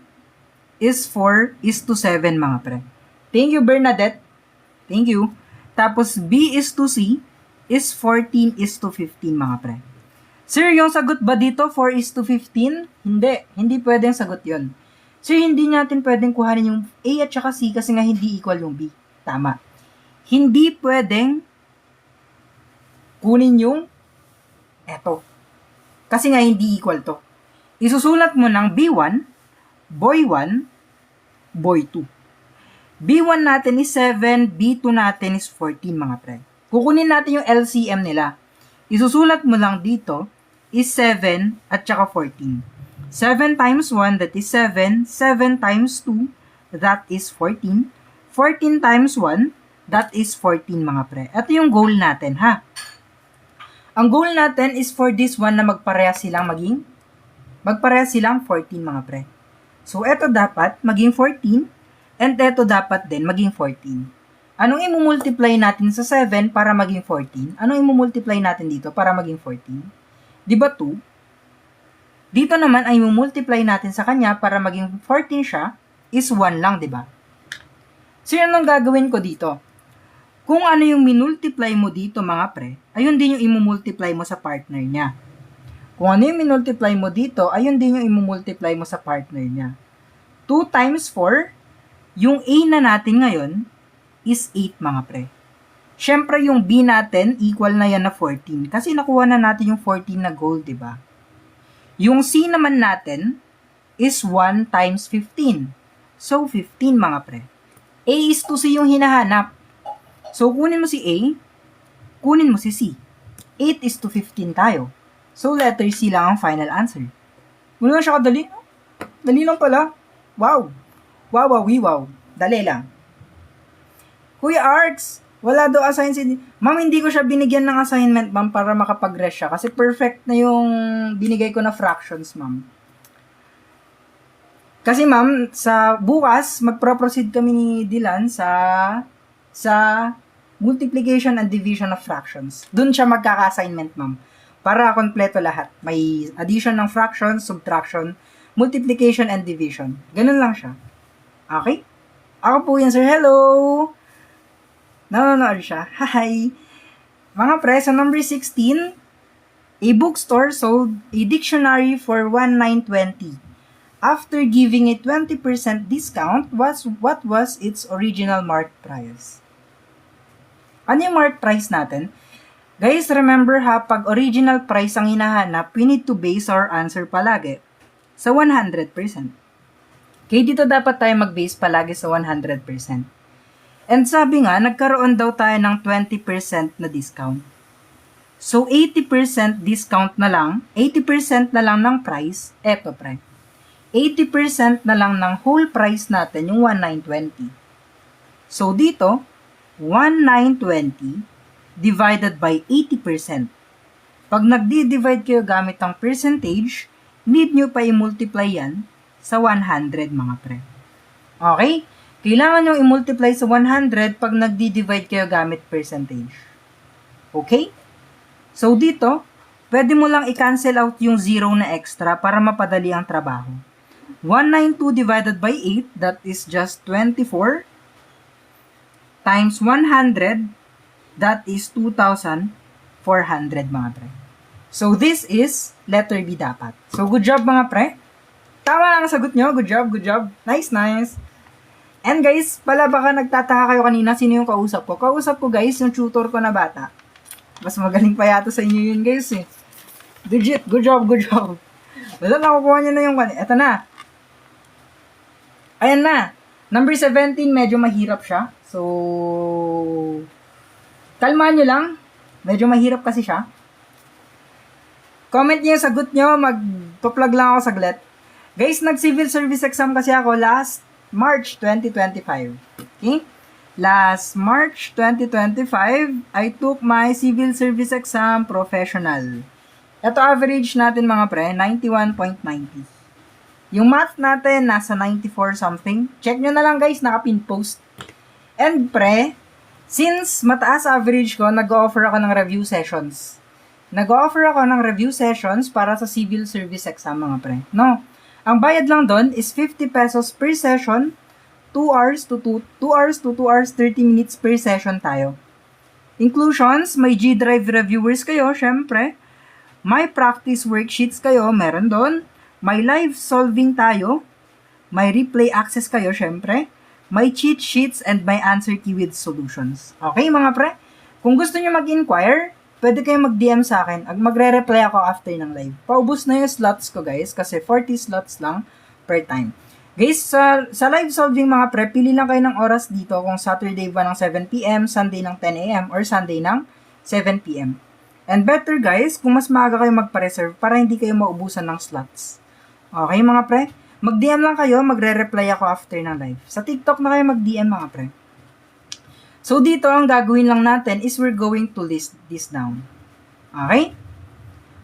is 4 is to 7, mga pre. Thank you, Bernadette. Thank you. Tapos, B is to C is 14 is to 15, mga pre. Sir, yung sagot ba dito 4 is to 15? Hindi. Hindi pwedeng sagot yon. Sir, hindi natin pwedeng kuhanin yung A at saka C kasi nga hindi equal yung B. Tama. Hindi pwedeng kunin yung eto. Kasi nga hindi equal to. Isusulat mo ng B1, boy 1, boy 2. B1 natin is 7, B2 natin is 14, mga pre. Kukunin natin yung LCM nila. Isusulat mo lang dito is 7 at saka 14. 7 times 1, that is 7. 7 times 2, that is 14. 14 times 1, that is 14, mga pre. Ito yung goal natin, ha? Ang goal natin is for this one na magparehas silang 14, mga pre. So, ito dapat maging 14, and ito dapat din maging 14. Anong i-multiply natin sa 7 para maging 14? Anong i-multiply natin dito para maging 14? Di ba 2? Dito naman ay i-multiply natin sa kanya para maging 14 siya is 1 lang, di ba? So, yun ang gagawin ko dito. Kung ano yung minultiply mo dito, mga pre, ayun din yung i-multiply mo sa partner niya. Kung ano yung minultiply mo dito, ayun din yung i-multiply mo sa partner niya. 2 times 4, yung A na natin ngayon is 8, mga pre. Siyempre, yung B natin, equal na yan na 14. Kasi nakuha na natin yung 14 na gold, di ba? Yung C naman natin is 1 times 15. So, 15, mga pre. A is to C yung hinahanap. So, kunin mo si A, kunin mo si C. 8 is to 15 tayo. So, letter C lang ang final answer. Muna siya kadali. Dali lang pala. Wow. Wow. Dali lang. Kuya Arts, Wala daw assign si... Ma'am, hindi ko siya binigyan ng assignment, ma'am, para makapag-rest siya. Kasi perfect na yung binigay ko na fractions, ma'am. Kasi, ma'am, sa bukas, magpro-proceed kami ni Dylan sa multiplication and division of fractions. Doon siya magkaka-assignment, ma'am. Para kompleto lahat. May addition ng fractions, subtraction, multiplication, and division. Ganun lang siya. Okay? Ako po yan, sir. Hello! Nanonood siya. Hi! Mga pre, sa number 16, a bookstore sold a dictionary for 1,920. After giving a 20% discount, what was its original marked price? Ano yung marked price natin? Guys, remember ha, pag original price ang hinahanap, we need to base our answer palagi sa 100%. Kaya dito dapat tayo mag-base palagi sa 100%. And sabi nga, nagkaroon daw tayo ng 20% na discount. So, 80% discount na lang, 80% na lang ng price, eto pre. 80% na lang ng whole price natin, yung 1,920. So, dito, 1,920 divided by 80%. Pag nagdi-divide kayo gamit ang percentage, need nyo pa i-multiply yan sa 100 mga pre. Okay? Kailangan nyo i-multiply sa 100 pag nagdi-divide kayo gamit percentage. Okay? So, dito, pwede mo lang i-cancel out yung 0 na extra para mapadali ang trabaho. 192 divided by 8, that is just 24, times 100, that is 2,400 mga pre. So, this is letter B dapat. So, good job mga pre. Tama lang ang sagot nyo. Good job, good job. Nice, nice. And guys, pala baka nagtataka kayo kanina sino yung kausap ko. Kausap ko guys, yung tutor ko na bata. Mas magaling pa yata sa inyo yun guys eh. Legit, good job, good job. Wala, nakukuha niya na yung kanina. Eto na. Ayan na. Number 17, medyo mahirap siya. So, kalmaan nyo lang. Medyo mahirap kasi siya. Comment niyo yung sagot nyo. Magpa-plug lang ako saglit. Guys, nag-civil service exam kasi ako last March 2025. Okay? Last March 2025, I took my civil service exam professional. Ito average natin mga pre, 91.90. Yung math natin, nasa 94 something. Check nyo na lang guys, naka-pin post. And pre, since mataas average ko, nag-offer ako ng review sessions. Nag-offer ako ng review sessions para sa civil service exam mga pre. No? Ang bayad lang doon is 50 pesos per session, 2 hours to 2 hours 30 minutes per session tayo. Inclusions, may G-Drive reviewers kayo, syempre. May practice worksheets kayo, meron doon. May live solving tayo. May replay access kayo, syempre. May cheat sheets and may answer key with solutions. Okay mga pre? Kung gusto nyo mag-inquire, pwede kayong mag-DM sa akin. Magre-reply ako after ng live. Paubos na yung slots ko guys kasi 40 slots lang per time. Guys, sa live solving mga pre, pili lang kayo ng oras dito kung Saturday ba ng 7pm, Sunday ng 10am, or Sunday ng 7pm. And better guys, kung mas maaga kayo magpa-reserve para hindi kayo maubusan ng slots. Okay mga pre? Mag-DM lang kayo, magre-reply ako after ng live. Sa TikTok na kayo mag-DM mga pre. So, dito, ang gagawin lang natin is we're going to list this down. Okay?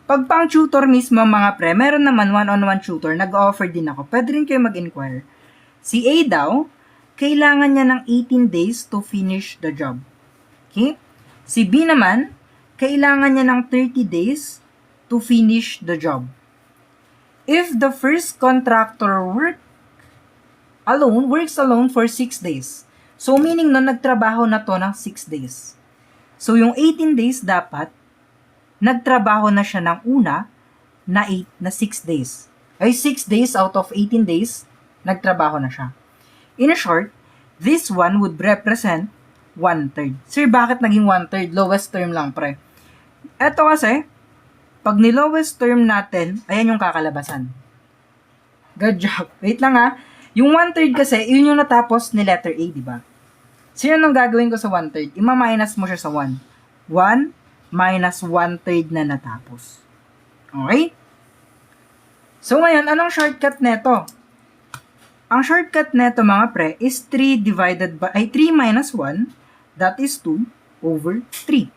Pag pang tutor mismo, mga pre, meron naman one-on-one tutor, nag-offer din ako. Pwede rin kayo mag-inquire. Si A daw, kailangan niya ng 18 days to finish the job. Okay? Si B naman, kailangan niya ng 30 days to finish the job. If the first contractor works alone for 6 days, so, meaning nun, nagtrabaho na to ng 6 days. So, yung 18 days dapat, nagtrabaho na siya ng una na 6 days. Ay, 6 days out of 18 days, nagtrabaho na siya. In short, this one would represent 1/3. Sir, bakit naging 1/3? Lowest term lang, pre. Eto kasi, pag ni-lowest term natin, ayan yung kakalabasan. Good job. Wait lang ha. Yung 1/3 kasi, yun yung natapos ni letter A, di ba? So, yun ang gagawin ko sa 1/3. Ima-minus mo siya sa 1. 1 minus 1/3 na natapos. Okay? So, ngayon, anong shortcut neto? Ang shortcut neto, mga pre, is 3 minus 1 That is 2 over 3.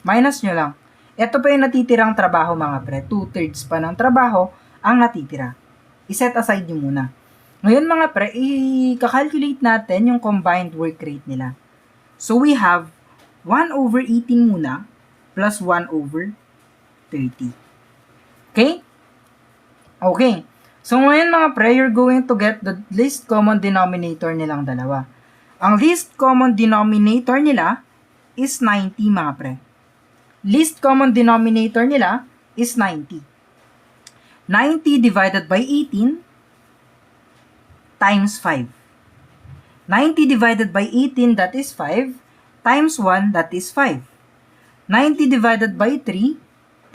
Minus nyo lang. Ito pa yung natitirang trabaho mga pre. 2/3 pa ng trabaho ang natitira. I-set aside nyo muna. Ngayon mga pre, i-calculate natin yung combined work rate nila. So we have 1 over 18 muna plus 1 over 30. Okay? Okay. So ngayon mga pre, you're going to get the least common denominator nilang dalawa. Ang least common denominator nila is 90 mga pre. Least common denominator nila is 90. 90 divided by 18 times 5. 90 divided by 18, that is 5, times 1, that is 5. 90 divided by 3,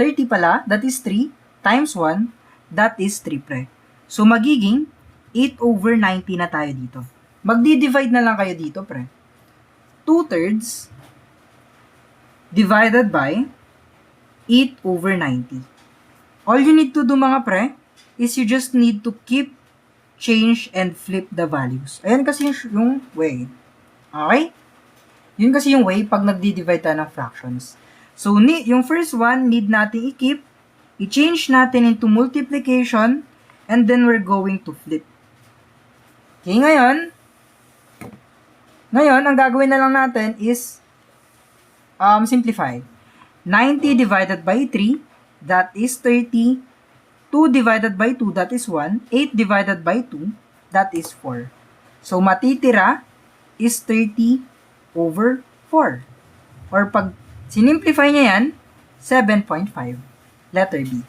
30 pala, that is 3, times 1, that is 3 pre. So magiging 8 over 90 na tayo dito. Magdi-divide na lang kayo dito, pre. 2/3 divided by 8 over 90. All you need to do, mga pre, is you just need to keep, change, and flip the values. Ayan kasi yung way. Okay? Yun kasi yung way pag nagdi-divide tayo ng fractions. So, yung first one, need natin i-keep, i-change natin into multiplication, and then we're going to flip. Okay, ngayon, ang gagawin na lang natin is simplify. 90 divided by 3, that is 30. 2 divided by 2, that is 1. 8 divided by 2, that is 4. So, matitira is 30 over 4. Or pag sinimplify niya yan, 7.5. Letter B.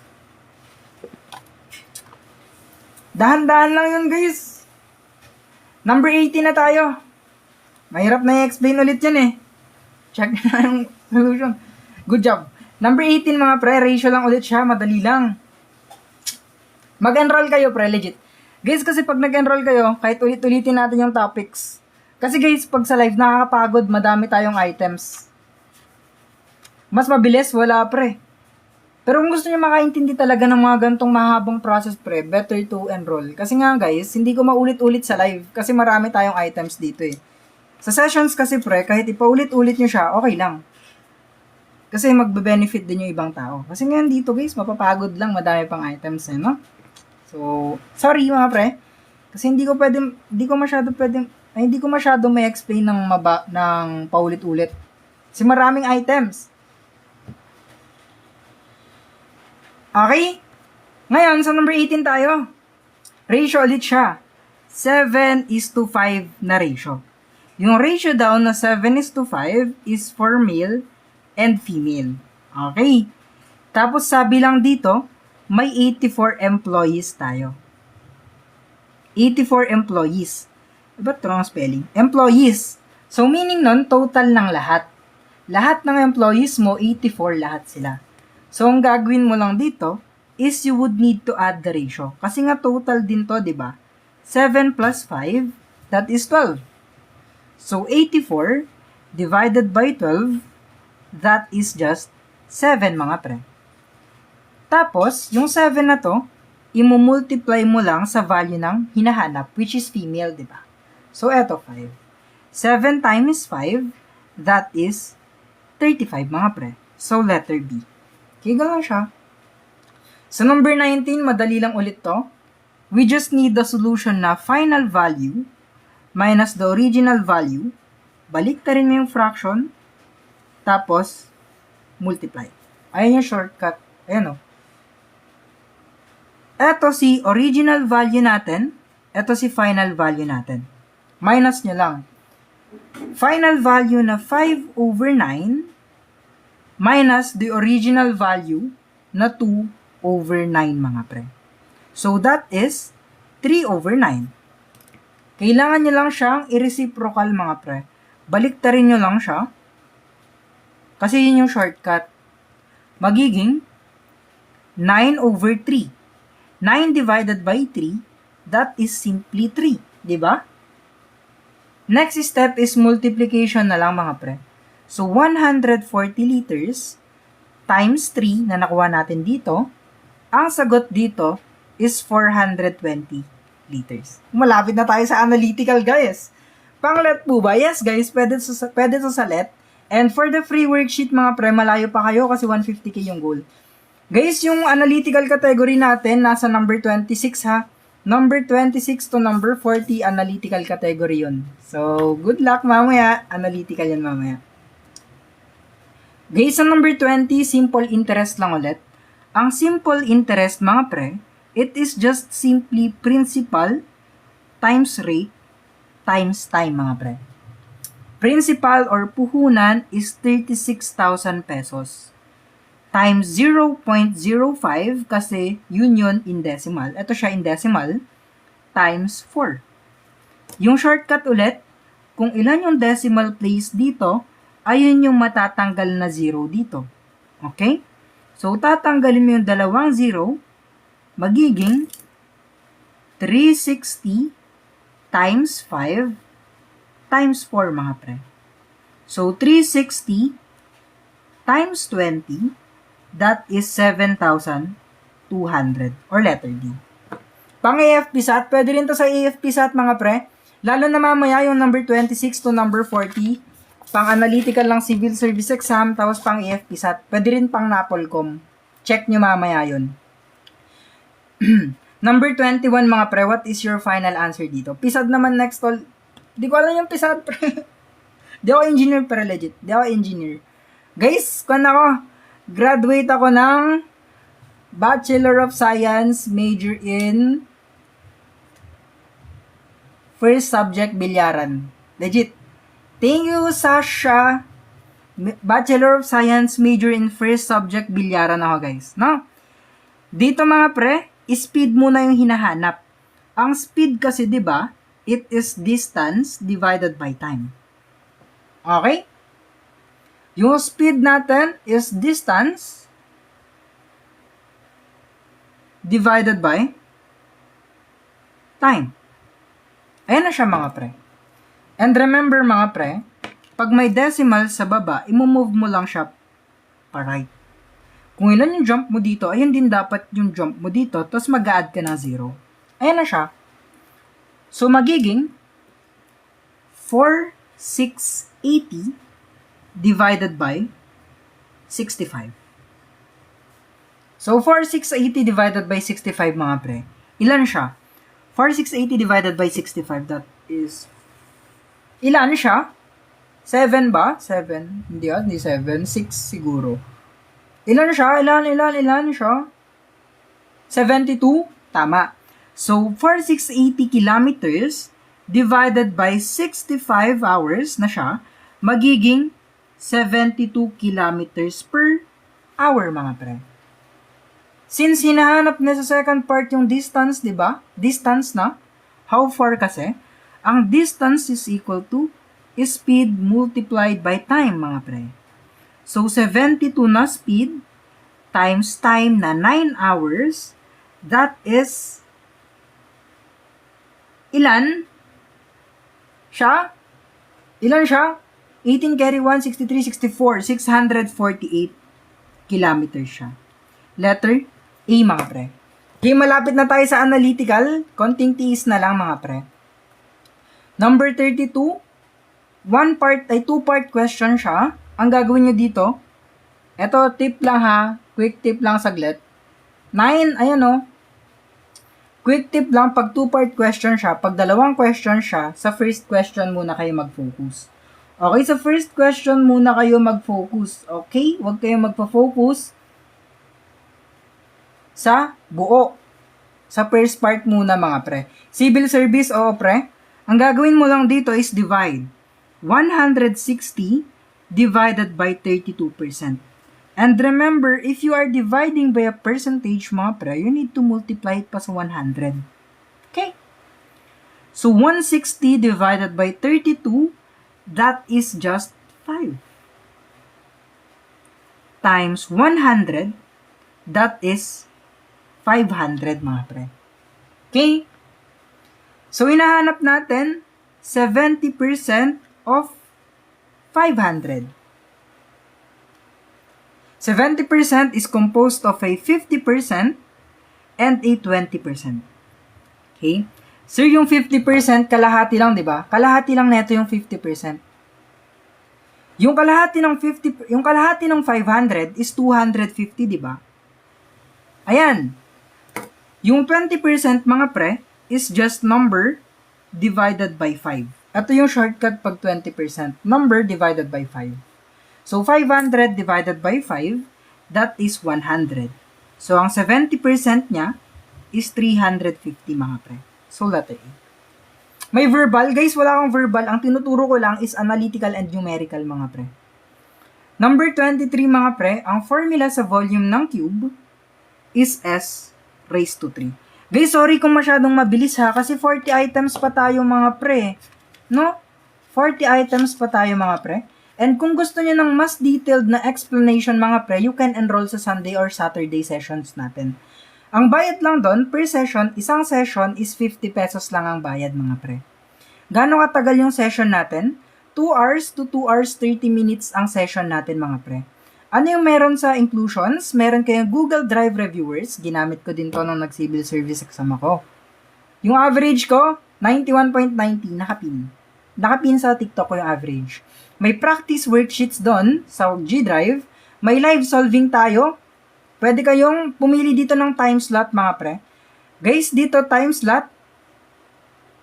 Dahan-dahan lang yun, guys. Number 18 na tayo. Mahirap na i-explain ulit yan eh. Check na yung solution. Good job. Number 18 mga pre, ratio lang ulit siya. Madali lang. Mag-enroll kayo pre, legit. Guys, kasi pag nag-enroll kayo, kahit ulit-ulitin natin yung topics. Kasi guys, pag sa live, nakakapagod, madami tayong items. Mas mabilis, wala pre. Pero kung gusto nyo makaintindi talaga ng mga gantong mahabang process pre, better to enroll. Kasi nga guys, hindi ko maulit-ulit sa live kasi marami tayong items dito eh. Sa sessions kasi pre, kahit ipaulit-ulit nyo siya, okay lang. Kasi magbe-benefit din yung ibang tao. Kasi ngayon dito guys, mapapagod lang, madami pang items eh, no? So, sorry mga pre. Kasi hindi ko masyado may explain ng paulit-ulit. Kasi maraming items. Okay? Ngayon, sa number 18 tayo. Ratio ulit siya. 7:5 na ratio. Yung ratio daw na 7:5 is for male and female. Okay? Tapos sabi lang dito, may 84 employees tayo. 84 employees. Ba't ito ang spelling? Employees. So, meaning nun, total ng lahat. Lahat ng employees mo, 84 lahat sila. So, ang gagawin mo lang dito is you would need to add the ratio. Kasi nga total din to, di ba? 7 plus 5, that is 12. So, 84 divided by 12, that is just 7 mga pre. Tapos, yung 7 na to, imumultiply mo lang sa value ng hinahanap, which is female, di ba? So, eto 5. 7 times 5, that is 35 mga pre. So, letter B. Okay, gano'n siya. Sa number 19, madali lang ulit to. We just need the solution na final value minus the original value. Baliktarin mo yung fraction. Tapos, multiply. Ayan yung shortcut. Ayan o. Ito si original value natin. Ito si final value natin. Minus nyo lang. Final value na 5 over 9 minus the original value na 2 over 9 mga pre. So, that is 3 over 9. Kailangan nyo lang siyang i-reciprocal mga pre. Baliktarin nyo lang siya. Kasi yun yung shortcut. Magiging 9 over 3. 9 divided by 3, that is simply 3. Diba? Next step is multiplication na lang mga pre. So, 140 liters times 3 na nakuha natin dito, ang sagot dito is 420 liters. Malapit na tayo sa analytical, guys. Pang-let po ba? Yes, guys. Pwede to sa let. And for the free worksheet, mga pre, malayo pa kayo kasi 150k yung goal. Guys, yung analytical category natin, nasa number 26 ha. Number 26 to number 40, analytical category yun. So, good luck mamaya. Analytical yan mamaya. Guys, sa number 20, simple interest lang ulit. Ang simple interest, mga pre, it is just simply principal times rate times time, mga pre. Principal or puhunan is 36,000 pesos. Times 0.05 kasi yun in decimal. Ito siya in decimal. Times 4. Yung shortcut ulit, kung ilan yung decimal place dito, ayun yung matatanggal na 0 dito. Okay? So, tatanggalin mo yung dalawang 0, magiging 360 times 5 times 4, mga pre. So, 360 times 20, that is 7,200 or letter D. Pang AFP SAT, pwede rin to sa AFP SAT, mga pre. Lalo na mamaya yung number 26 to number 40. Pang analytical lang civil service exam, tapos pang AFP SAT. Pwede rin pang NAPOLCOM. Check nyo mamaya yun. Number 21, mga pre, what is your final answer dito? PSAT naman next all. Di ko alam yung PSAT, pre. Di ako engineer, pero legit. Di ako engineer. Guys, kung ako, graduate ako ng Bachelor of Science, major in first subject, bilyaran. Legit. Thank you, Sasha. Bachelor of Science, major in first subject, bilyaran ako, guys. No? Dito, mga pre, speed muna yung hinahanap. Ang speed kasi, di ba, it is distance divided by time. Okay? Yung speed natin is distance divided by time. Ayan na siya, mga pre. And remember, mga pre, pag may decimal sa baba, imomove mo lang siya pa-right. Kung ilan yung jump mo dito, ayun din dapat yung jump mo dito, tapos mag-add ka ng 0. Ayan na siya. So, magiging 4,680 divided by 65. So, 4,680 divided by 65, mga pre. Ilan siya? 4,680 divided by 65, that is... Ilan siya? 7 ba? 7? Hindi 7. 6 siguro. Ilan siya? Ilan siya? 72? Tama. So, 4,680 kilometers divided by 65 hours na siya, magiging 72 kilometers per hour, mga pre. Since hinahanap na sa second part yung distance, di ba? Distance na. How far kasi? Ang distance is equal to speed multiplied by time, mga pre. So, 72 na speed times time na 9 hours, that is ilan siya? 18 carry 1, 63, 64, 648 kilometers siya. Letter A, mga pre. Okay, malapit na tayo sa analytical. Konting tiis na lang, mga pre. Number 32, 2-part question siya. Ang gagawin nyo dito, eto, tip lang ha. Quick tip lang saglit. 9, ayan o. Quick tip lang, pag 2-part question siya, pag dalawang question siya, sa first question muna kayo mag-focus. Okay, sa first question muna kayo mag-focus. Okay? Huwag kayo magpa-focus sa buo. Sa first part muna, mga pre. Civil service, oo pre. Ang gagawin mo lang dito is divide. 160 divided by 32%. And remember, if you are dividing by a percentage, mga pre, you need to multiply it pa sa 100. Okay? So, 160 divided by 32, that is just 5. Times 100, that is 500, mga pre. Okay? So, hinahanap natin 70% of 500. 70% is composed of a 50% and a 20%. Okay? Sir, yung 50%, kalahati lang, di ba? Kalahati lang neto yung 50%. Yung kalahati ng 500 is 250, di ba? Ayan. Yung 20% mga pre is just number divided by 5. Ito yung shortcut pag 20%. Number divided by 5. So, 500 divided by 5, that is 100. So, ang 70% niya is 350 mga pre. So, letter A. May verbal. Guys, wala akong verbal. Ang tinuturo ko lang is analytical and numerical mga pre. Number 23 mga pre, ang formula sa volume ng cube is S raised to 3. Guys, sorry kung masyadong mabilis ha, kasi 40 items pa tayo mga pre. No? 40 items pa tayo mga pre. And kung gusto niyo ng mas detailed na explanation mga pre, you can enroll sa Sunday or Saturday sessions natin. Ang bayad lang doon, per session, isang session is 50 pesos lang ang bayad mga pre. Gano'ng katagal yung session natin? 2 hours to 2 hours 30 minutes ang session natin mga pre. Ano yung meron sa inclusions? Meron kayong Google Drive Reviewers. Ginamit ko din to nung nag-civil service exam ako. Yung average ko, 91.90, nakapin. Nakapin sa TikTok ko yung average. May practice worksheets doon sa G Drive. May live solving tayo. Pwede kayong pumili dito ng time slot mga pre. Guys, dito time slot.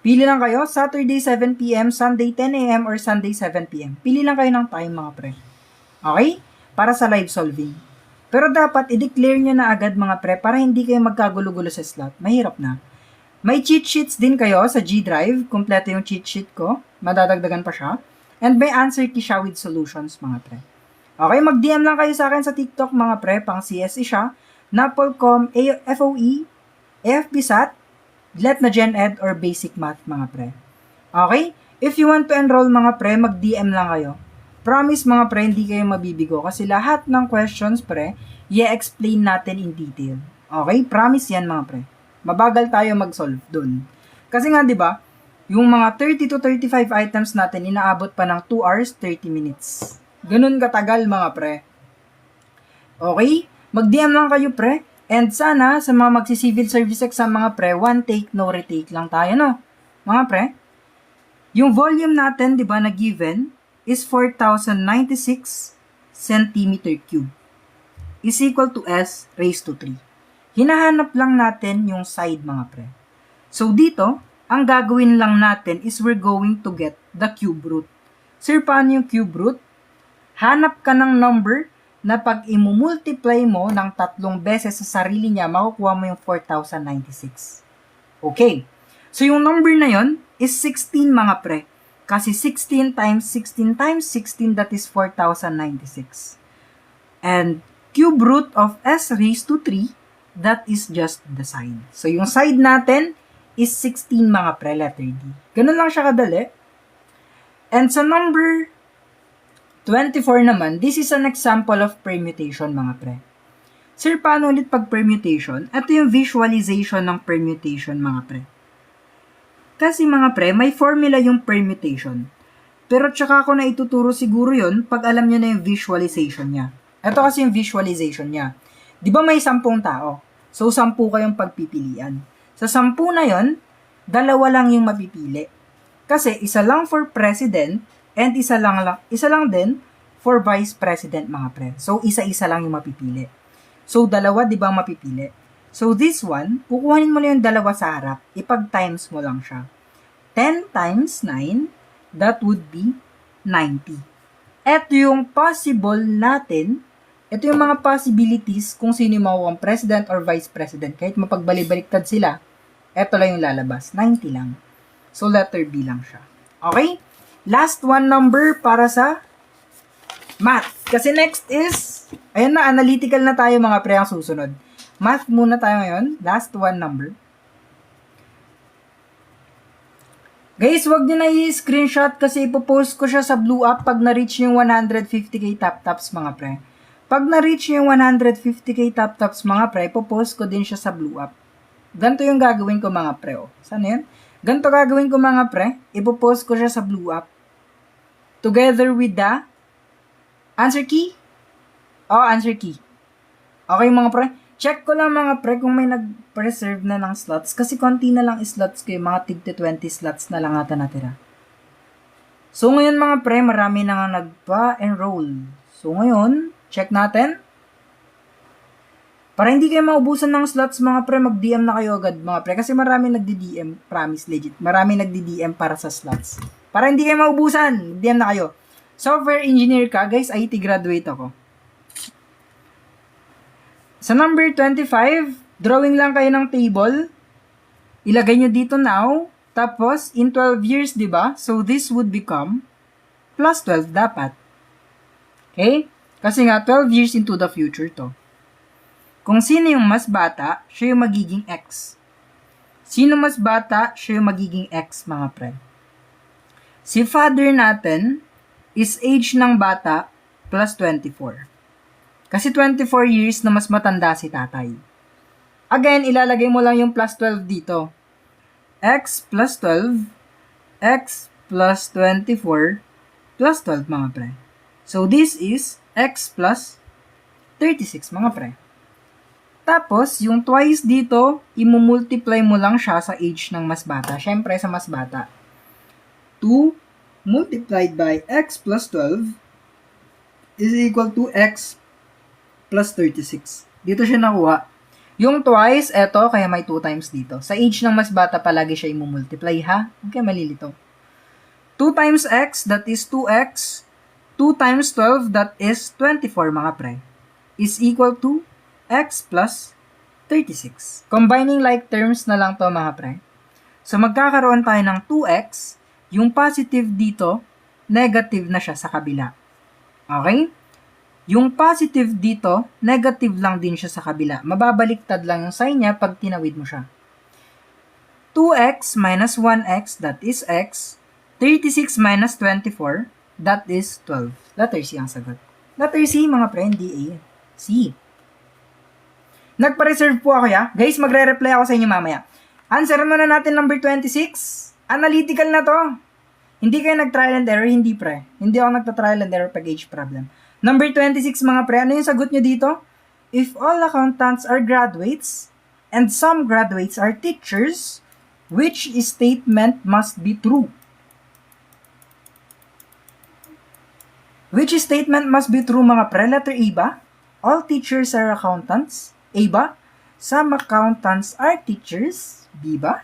Pili lang kayo, Saturday 7 p.m., Sunday 10 a.m., or Sunday 7 p.m. Pili lang kayo ng time mga pre. Okay? Para sa live solving. Pero dapat i-declare nyo na agad mga pre para hindi kayo magkagulo-gulo sa slot. Mahirap na. May cheat sheets din kayo sa G Drive. Kompleto yung cheat sheet ko. Madadagdagan pa siya. And may answer key siya with solutions mga pre. Okay, mag-DM lang kayo sa akin sa TikTok mga pre, pang CSE siya, Napolcom, FOE, AFBSAT, GLET na Gen Ed, or Basic Math mga pre. Okay? If you want to enroll mga pre, mag-DM lang kayo. Promise mga pre, hindi kayo mabibigo kasi lahat ng questions pre, i-explain natin in detail. Okay? Promise yan mga pre. Mabagal tayo mag-solve dun. Kasi nga 'di ba, yung mga 30 to 35 items natin inaabot pa ng 2 hours 30 minutes. Ganun katagal mga pre. Okay? Mag-DM lang kayo pre. And sana sa mga magsi-civil service exam mga pre, one take, no retake lang tayo no. Mga pre, yung volume natin, di ba, na given is 4,096 centimeter cube is equal to S raised to 3. Hinahanap lang natin yung side mga pre. So dito, ang gagawin lang natin is we're going to get the cube root. Sir, paano yung cube root? Hanap ka ng number na pag imumultiply mo ng 3 beses sa sarili niya, makukuha mo yung 4,096. Okay. So, yung number na yon is 16 mga pre. Kasi 16 times 16 times 16, that is 4,096. And cube root of S raised to 3, that is just the side. So, yung side natin is 16 mga pre, letter D. Ganun lang siya kadali. And sa number 24 naman, this is an example of permutation mga pre. Sir, paano ulit pag permutation? Ito yung visualization ng permutation mga pre. Kasi mga pre, may formula yung permutation. Pero tsaka ko na ituturo siguro yon pag alam nyo na yung visualization niya. Ito kasi yung visualization niya. Di ba may 10 tao? So, 10 kayong pagpipilian. Sa 10 na yon, 2 lang yung mapipili. Kasi isa lang for president, and isa lang din for vice president mga pre. So, isa-isa lang yung mapipili. So, 2, di ba mapipili? So, this one, kukuhanin mo na yung 2 sa harap. Ipag-times mo lang siya. 10 times 9, that would be 90. Ito yung possible natin. Ito yung mga possibilities kung sino yung makukuha president or vice president. Kahit mapagbalik-baliktad sila, ito lang yung lalabas. 90 lang. So, letter B lang siya. Okay? Last one number para sa math. Kasi next is, ayan na, analytical na tayo mga pre ang susunod. Math muna tayo ngayon. Last one number. Guys, wag nyo na i-screenshot kasi ipopost ko siya sa Blue App pag na-reach yung 150k tap-taps mga pre. Pag na-reach yung 150k tap-taps mga pre, ipopost ko din siya sa Blue App. Ganito yung gagawin ko mga pre. Oh. Saan yan? Ganito gagawin ko mga pre. Ipopost ko siya sa Blue App. Together with the answer key. Oh, answer key. Okay mga pre. Check ko lang mga pre kung may nag-preserve na ng slots. Kasi konti na lang slots ko yung mga tig 20 slots na lang ata natira. So ngayon mga pre, marami na nga nagpa-enroll. So ngayon, check natin. Para hindi kayo maubusan ng slots mga pre, mag-DM na kayo agad mga pre. Kasi marami nagdi-DM, promise legit. Marami nagdi-DM para sa slots. Para hindi kayo maubusan, DM na kayo. Software engineer ka, guys, IT graduate ako. Sa number 25, drawing lang kayo ng table. Ilagay nyo dito now. Tapos, in 12 years, di ba? So, this would become plus 12 dapat. Okay? Kasi nga, 12 years into the future to. Kung sino yung mas bata, siya yung magiging X. Sino mas bata, siya yung magiging X, mga pre. Si father natin is age ng bata plus 24. Kasi 24 years na mas matanda si tatay. Again, ilalagay mo lang yung plus 12 dito. X plus 12, X plus 24, plus 12 mga pre. So, this is X plus 36 mga pre. Tapos, yung twice dito, imumultiply mo lang siya sa age ng mas bata. Siyempre, sa mas bata. 2 multiplied by X plus 12 is equal to X plus 36. Dito siya nakuha. Yung twice, eto, kaya may 2 times dito. Sa age ng mas bata, palagi siya imumultiply, ha? Okay, malilito. 2 times X, that is 2X. 2 times 12, that is 24, mga pre. Is equal to X plus 36. Combining like terms na lang to, mga pre. So, magkakaroon tayo ng 2X. Yung positive dito, negative na siya sa kabila. Okay? Yung positive dito, negative lang din siya sa kabila. Mababaliktad lang yung sign niya pag tinawid mo siya. 2x minus 1x, that is x. 36 minus 24, that is 12. Letter C ang sagot. Letter C, mga friend, D, A. C. Nagpa-reserve po ako, ya. Guys, magre-reply ako sa inyo mamaya. Answer muna natin number 26. Analytical na to. Hindi kayo nag-trial and error, hindi pre. Hindi ako nagta-trial and error pag age problem. Number 26 mga pre, ano yung sagot nyo dito? If all accountants are graduates, and some graduates are teachers, which statement must be true? Which statement must be true mga pre? Letter A ba? All teachers are accountants? A ba? Some accountants are teachers? B ba?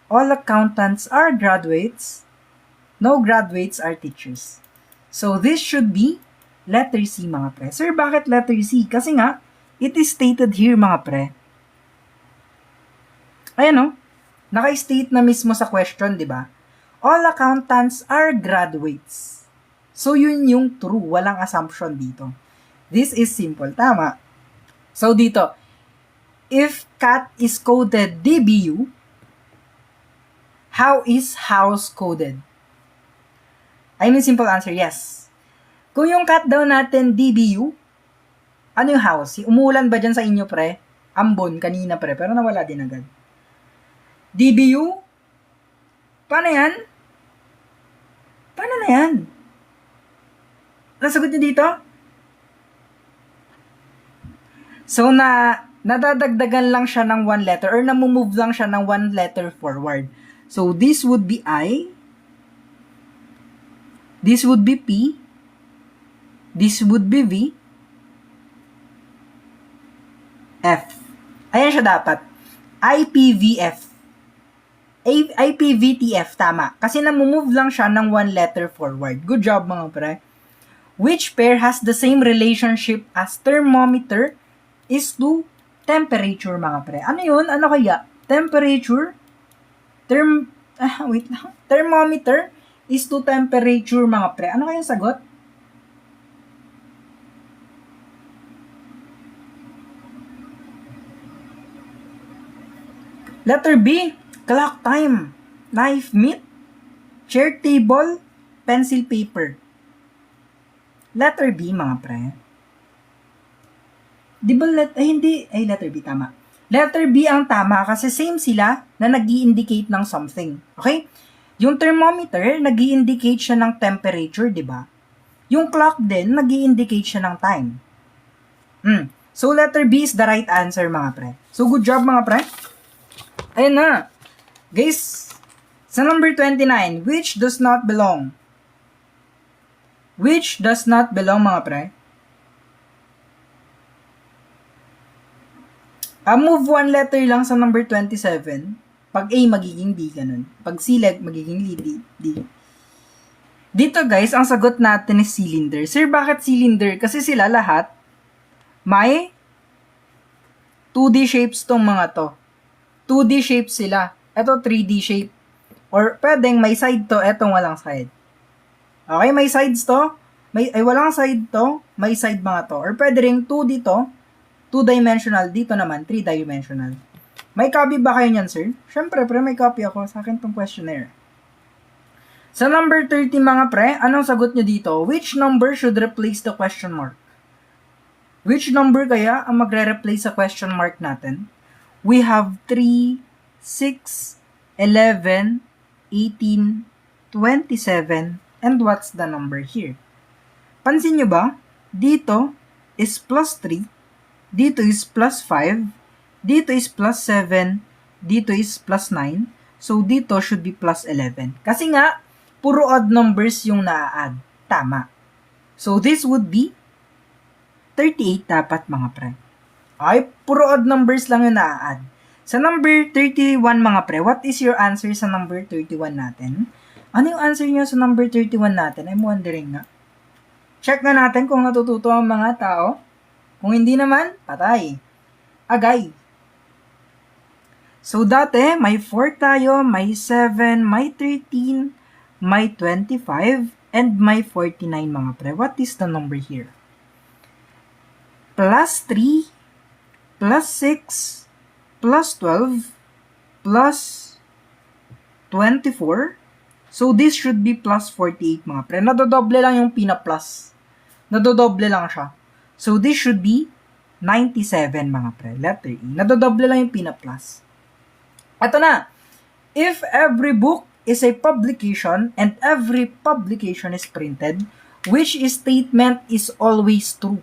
All accountants are graduates? No graduates are teachers. So this should be letter C, mga pre. Sir, bakit letter C? Kasi nga, it is stated here, mga pre. Ayan o. Naka-state na mismo sa question, di ba? All accountants are graduates. So, yun yung true. Walang assumption dito. This is simple. Tama. So, dito, if cat is coded DBU, how is house coded? I mean, simple answer, yes. Kung yung cat daw natin DBU, ano yung house? Umuulan ba dyan sa inyo, pre? Ambon, kanina, pre. Pero nawala din agad. DBU? Paano yan? Paano na yan? Nasagot niyo dito? So, nadadagdagan lang siya ng 1 letter or namumove lang siya ng 1 letter forward. So, this would be I. This would be P. This would be V. F. Ayan siya dapat. IPVF. IPVTF, tama. Kasi namumove lang siya ng 1 letter forward. Good job, mga pre. Which pair has the same relationship as thermometer is to temperature, mga pre? Ano yun? Ano kaya? Temperature? Wait lang. Thermometer is to temperature, mga pre. Ano kaya sagot? Letter B, clock time, knife, meat, chair, table, pencil, paper. Letter B, mga pre. Di ba letter B tama. Letter B ang tama kasi same sila na nag-i-indicate ng something. Okay? Yung thermometer, nag-i-indicate siya ng temperature, di ba? Yung clock din, nag-i-indicate siya ng time. So, letter B is the right answer, mga pre. So, good job, mga pre. Ayan na. Guys, sa number 29, which does not belong? Which does not belong, mga pre? Move one letter lang sa number 27. Pag A, magiging B, ganun. Pag C, magiging D. Dito, guys, ang sagot natin is cylinder. Sir, bakit cylinder? Kasi sila lahat may 2D shapes tong mga to. 2D shapes sila. Ito, 3D shape. Or, pwedeng may side to, etong walang side. Okay, may sides to. Walang side to, may side mga to. Or, pwede rin 2D to, 2-dimensional. Dito naman, 3-dimensional. May copy ba kayo niyan, sir? Siyempre, pre, may copy ako. Sa akin tong questionnaire. Sa number 30, mga pre, anong sagot nyo dito? Which number should replace the question mark? Which number kaya ang magre-replace sa question mark natin? We have 3, 6, 11, 18, 27, and what's the number here? Pansin nyo ba? Dito is plus 3, dito is plus 5, dito is plus 7, dito is plus 9, so dito should be plus 11. Kasi nga, puro odd numbers yung na-add. Tama. So this would be 38 dapat, mga pre. Ay, puro odd numbers lang yung na-add. Sa number 31, mga pre, what is your answer sa number 31 natin? Ano yung answer nyo sa number 31 natin? I'm wondering nga. Check na natin kung natututo ang mga tao. Kung hindi naman, patay. Agay. So, dati, may 4 tayo, may 7, may 13, may 25, and may 49, mga pre. What is the number here? Plus 3, plus 6, plus 12, plus 24. So, this should be plus 48, mga pre. Nadodoble lang yung pina-plus. Nadodoble lang siya. So, this should be 97, mga pre. Letter E. Nadodoble lang yung pina-plus. Ito na. If every book is a publication and every publication is printed, which statement is always true?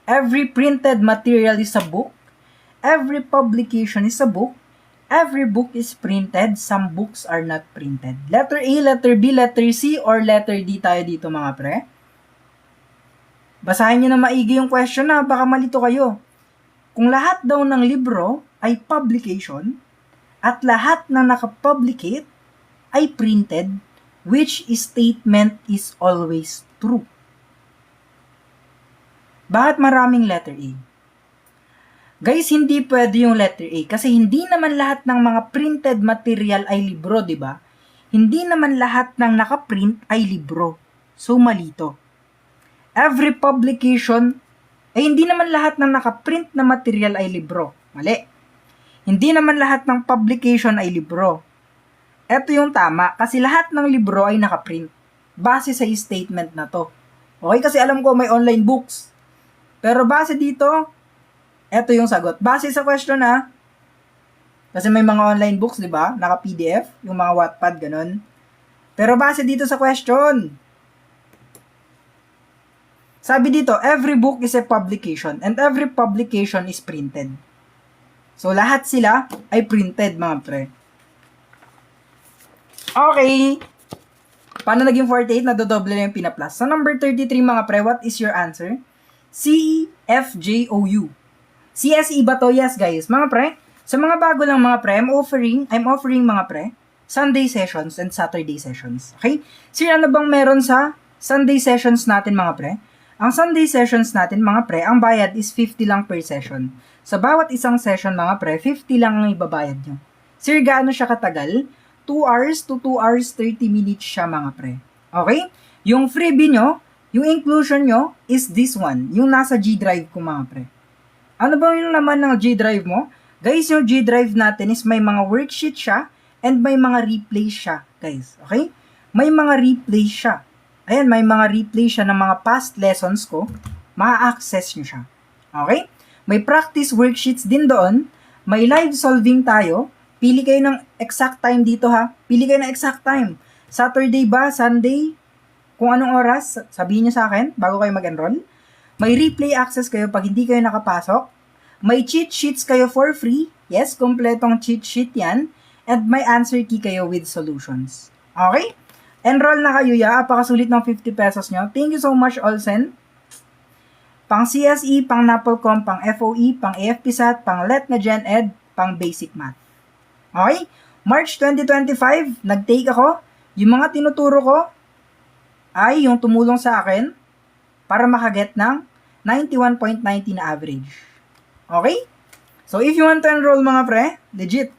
Every printed material is a book. Every publication is a book. Every book is printed. Some books are not printed. Letter A, letter B, letter C, or letter D tayo dito, mga pre. Basahin nyo na maigi yung question na, baka malito kayo. Kung lahat daw ng libro ay publication, at lahat na nakapublicate ay printed, which statement is always true? Bakit maraming letter A? Guys, hindi pwede yung letter A kasi hindi naman lahat ng mga printed material ay libro, di ba? Hindi naman lahat ng nakaprint ay libro. So, malito. Every publication, hindi naman lahat ng nakaprint na material ay libro. Mali. Hindi naman lahat ng publication ay libro. Ito yung tama kasi lahat ng libro ay nakaprint. Base sa statement na to. Okay, kasi alam ko may online books. Pero base dito, ito yung sagot. Base sa question ha. Kasi may mga online books, di ba? Naka-PDF, yung mga Wattpad, ganun. Pero base dito sa question. Sabi dito, every book is a publication and every publication is printed. So, lahat sila ay printed, mga pre. Okay. Paano naging 48? Nadodoble na yung pina-plus. Sa number 33, mga pre, what is your answer? CFJOU. CSE ba to? Yes, guys. Mga pre, sa mga bago lang, mga pre, I'm offering, mga pre, Sunday sessions and Saturday sessions. Okay? Sir, ano bang meron sa Sunday sessions natin, mga pre? Ang Sunday sessions natin, mga pre, ang bayad is 50 lang per session. Sa bawat isang session, mga pre, 50 lang ang ibabayad nyo. Sir, gaano siya katagal? 2 hours to 2 hours 30 minutes siya, mga pre. Okay? Yung freebie nyo, yung inclusion nyo is this one. Yung nasa G Drive ko, mga pre. Ano ba yung laman ng G Drive mo? Guys, yung G Drive natin is may mga worksheet siya and may mga replay siya, guys. Okay? May mga replay siya. Ayan, may mga replay siya ng mga past lessons ko. Ma-access nyo siya. Okay? May practice worksheets din doon. May live solving tayo. Pili kayo ng exact time dito ha. Pili kayo ng exact time. Saturday ba? Sunday? Kung anong oras, sabihin nyo sa akin bago kayo mag-enroll. May replay access kayo pag hindi kayo nakapasok. May cheat sheets kayo for free. Yes, kompletong cheat sheet yan. And may answer key kayo with solutions. Okay? Enroll na kayo ya. Apakasulit ng 50 pesos nyo. Thank you so much, Olsen. Pang CSE, pang NAPOLCOM, pang FOE, pang AFPSAT, pang LET na Gen Ed, pang Basic Math. Okay? March 2025, nag-take ako. Yung mga tinuturo ko ay yung tumulong sa akin para makaget ng 91.90 na average. Okay? So, if you want to enroll mga pre, legit.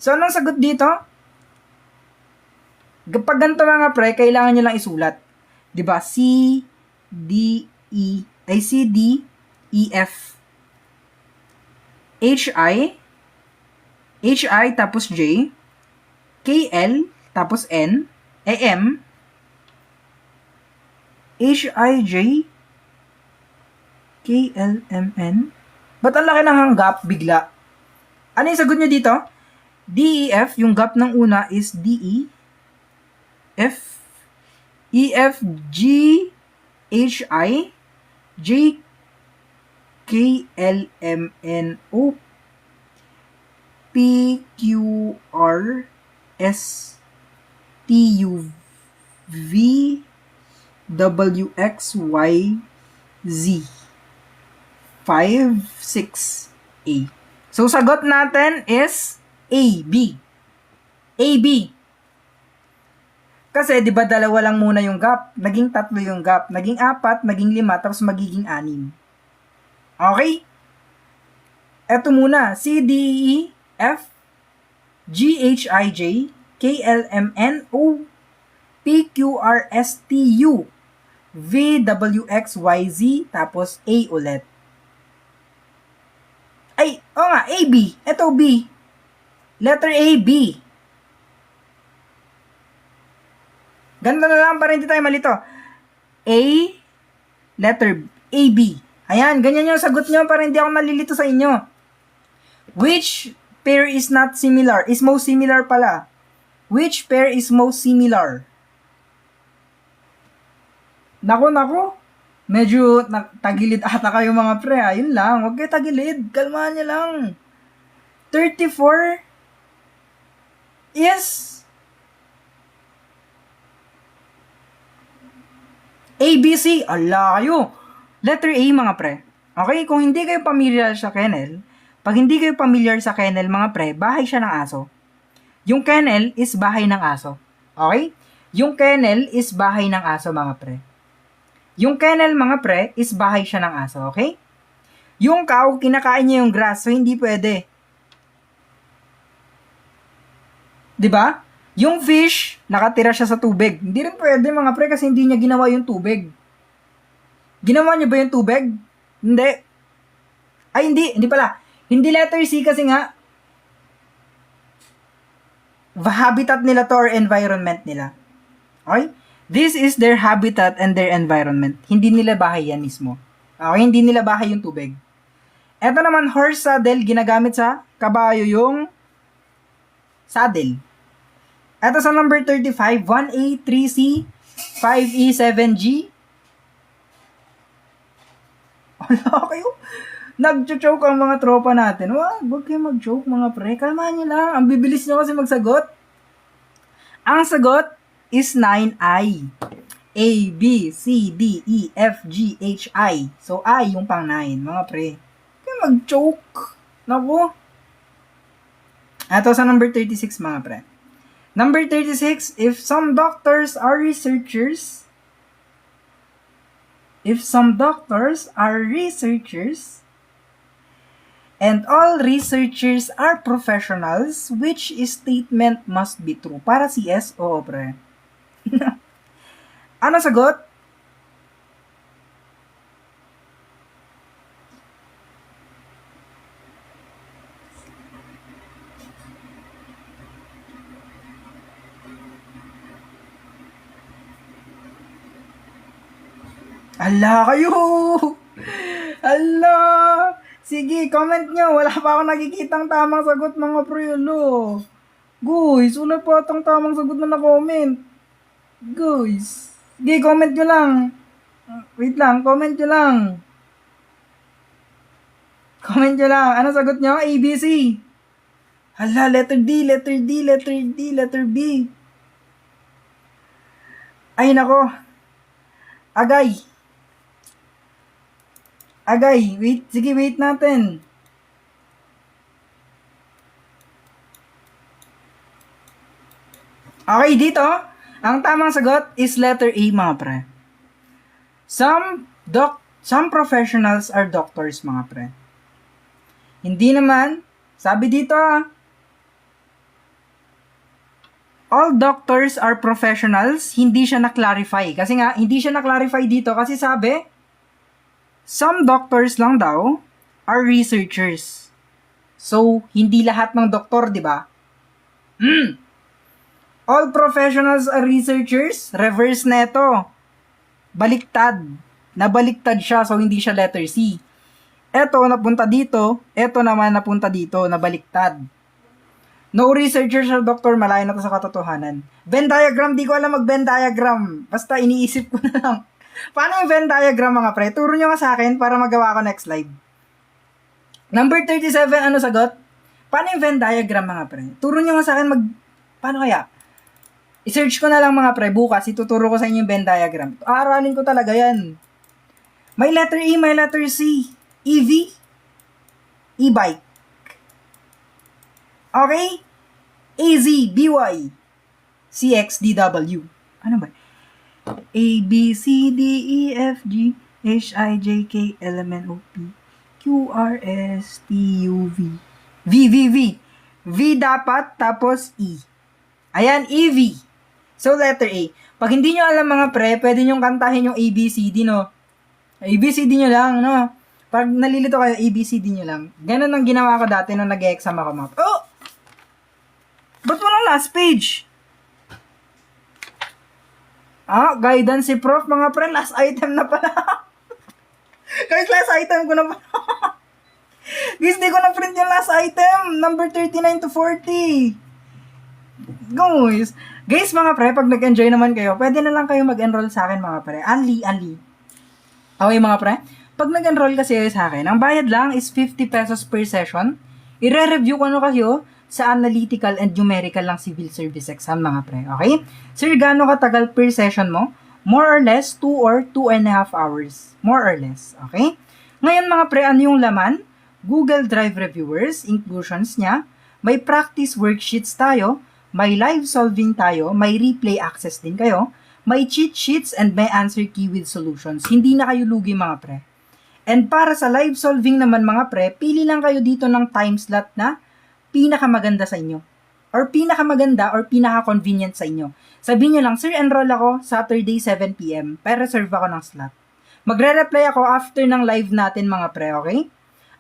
So, anong sagot dito? Pag ganito mga pre, kailangan nyo lang isulat. Diba? C, D, E, F, H, I, tapos J, K, L, tapos N, M, H, I, J, K, L, M, N. Ba't ang laki ng gap bigla? Ano yung sagot nyo dito? D, E, F, yung gap ng una is D, E, F, E, F, G, H, I, J, K, L, M, N, O, P, Q, R, S, T, U, V, W, X, Y, Z. 5, 6, A. So, sagot natin is A, B. A, B. Kasi, di ba, dalawa lang muna yung gap. Naging 3 yung gap. Naging 4, naging 5, tapos magiging 6. Okay? Eto muna. C, D, E, F, G, H, I, J, K, L, M, N, O, P, Q, R, S, T, U, V, W, X, Y, Z, tapos A ulit. Ay, nga, A, B. Eto, B. Letter A, B. Ganda na lang para hindi tayo malito. A, letter A, B. Ayan, ganyan yung sagot nyo para hindi ako malilito sa inyo. Which pair is not similar? Is most similar pala. Which pair is most similar? Nako. Medyo tagilid ata kayo mga pre. Ayun lang, huwag kayo tagilid. Kalmahan nyo lang. 34 is ABC. Ala kayo. Letter A mga pre. Okay, kung hindi kayo familiar sa kennel, pag hindi kayo familiar sa kennel mga pre, bahay siya ng aso. Yung kennel is bahay ng aso. Okay? Yung kennel is bahay ng aso mga pre. Yung kennel mga pre is bahay siya ng aso. Okay? Yung cow, kinakain niya yung grass, so hindi pwede. Diba? Yung fish, nakatira siya sa tubig. Hindi rin pwede mga pre kasi hindi niya ginawa yung tubig. Ginawa niya ba yung tubig? Hindi. Ay, hindi pala. Hindi letter C kasi nga, habitat nila to or environment nila. Okay? This is their habitat and their environment. Hindi nila bahay yan mismo. Okay? Hindi nila bahay yung tubig. Ito naman, horse saddle, ginagamit sa kabayo yung saddle. Ito sa number 35, 1A, 3C, 5E, 7G. Wala kayo. Nag-choke ang mga tropa natin. Huwag kayo mag-joke mga pre. Kalmahan nyo lang. Ang bibilis nyo kasi magsagot. Ang sagot is 9I. A, B, C, D, E, F, G, H, I. So, I yung pang 9, mga pre. Kaya mag-choke. Naku. Ito sa number 36, mga pre. Number 36, if some doctors are researchers, and all researchers are professionals, which statement must be true? Para si S o pre? Ano sagot? Ala kayo! Ala! Sige, comment nyo. Wala pa ako nakikitang tamang sagot mga prelo. Guys, wala pa atang tamang sagot na na-comment. Guys, sige, comment nyo lang. Wait lang, comment nyo lang. Comment nyo lang. Ano sagot nyo? A, B, C. Hala, letter D, letter D, letter D, letter B. Ay, nako. Agay. Agay. Wait, sige, wait natin. Okay, dito, ang tamang sagot is letter A, mga pre. Some professionals are doctors, mga pre. Hindi naman, sabi dito, all doctors are professionals, hindi siya na-clarify. Kasi nga, hindi siya na-clarify dito kasi sabi, some doctors lang daw are researchers. So, hindi lahat ng doktor, di ba? All professionals are researchers, reverse na ito. Baliktad. Nabaliktad siya, so hindi siya letter C. Eto, napunta dito. Eto naman, napunta dito, nabaliktad. No researchers or doctor, malayo na to sa katotohanan. Venn diagram, di ko alam mag-Venn diagram. Basta iniisip ko na lang. Paano yung Venn diagram, mga pre? Turo nyo nga sa akin para magawa ko next slide. Number 37, ano sagot? Paano yung Venn diagram, mga pre? Turo nyo nga sa akin paano kaya? I-search ko na lang, mga pre, bukas. Ituturo ko sa inyo yung Venn diagram. Aaralin ko talaga yan. May letter E, may letter C. EV, e-bike. Okay? AZ, BY, CXDW. Ano ba? A, B, C, D, E, F, G, H, I, J, K, L, M, N, O, P, Q, R, S, T, U, V. V. V dapat, tapos E. Ayan, EV. So, letter A. Pag hindi nyo alam, mga pre, pwede nyo kantahin yung ABCD, no? ABCD nyo lang, no? Pag nalilito kayo, ABCD nyo lang. Ganun ang ginawa ko dati nung nag-e-exam ako, mga pre. Oh! Ba't walang last page? Guidance si Prof, mga pre. Last item na pala. Guys, last item ko na pala. Guys, di ko na print yung last item. Number 39 to 40. Guys, mga pre, pag nag-enjoy naman kayo, pwede na lang kayo mag-enroll sa akin, mga pre. Anli. Okay, mga pre? Pag nag-enroll kasi sa akin, ang bayad lang is 50 pesos per session. I-re-review ko kayo sa analytical and numerical lang civil service exam, mga pre. Okay? Sir, gaano katagal per session mo? More or less, 2 or 2.5 hours. More or less. Okay? Ngayon, mga pre, ano yung laman? Google Drive reviewers, inclusions niya. May practice worksheets tayo. May live solving tayo. May replay access din kayo. May cheat sheets and may answer key with solutions. Hindi na kayo lugi, mga pre. And para sa live solving naman, mga pre, pili lang kayo dito ng time slot na pinakamaganda sa inyo. Or pinakamaganda or pinaka-convenient sa inyo. Sabihin nyo lang, sir, enroll ako Saturday 7 p.m. para reserve ako ng slot. Magre-reply ako after ng live natin, mga pre, okay?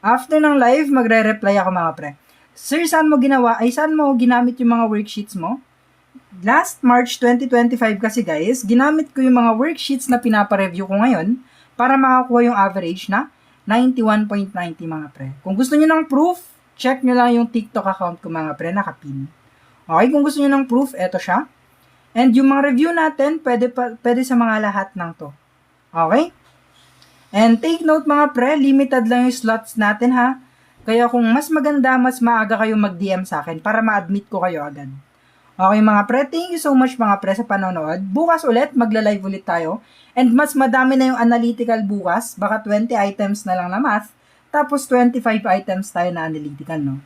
After ng live, magre-reply ako, mga pre. Sir, saan mo ginamit yung mga worksheets mo? Last March 2025 kasi, guys, ginamit ko yung mga worksheets na pinapa-review ko ngayon para makakuha yung average na 91.90, mga pre. Kung gusto niyo ng proof, check nyo lang yung TikTok account ko, mga pre, nakapin. Okay, kung gusto niyo ng proof, eto siya. And yung mga review natin, pwede sa mga lahat ng to. Okay? And take note, mga pre, limited lang yung slots natin, ha? Kaya kung mas maganda, mas maaga kayo mag-DM sa akin para ma-admit ko kayo agad. Okay, mga pre, thank you so much, mga pre, sa panonood. Bukas ulit, magla-live ulit tayo. And mas madami na yung analytical bukas. Baka 20 items na lang na math. Tapos 25 items tayo na analytical, no?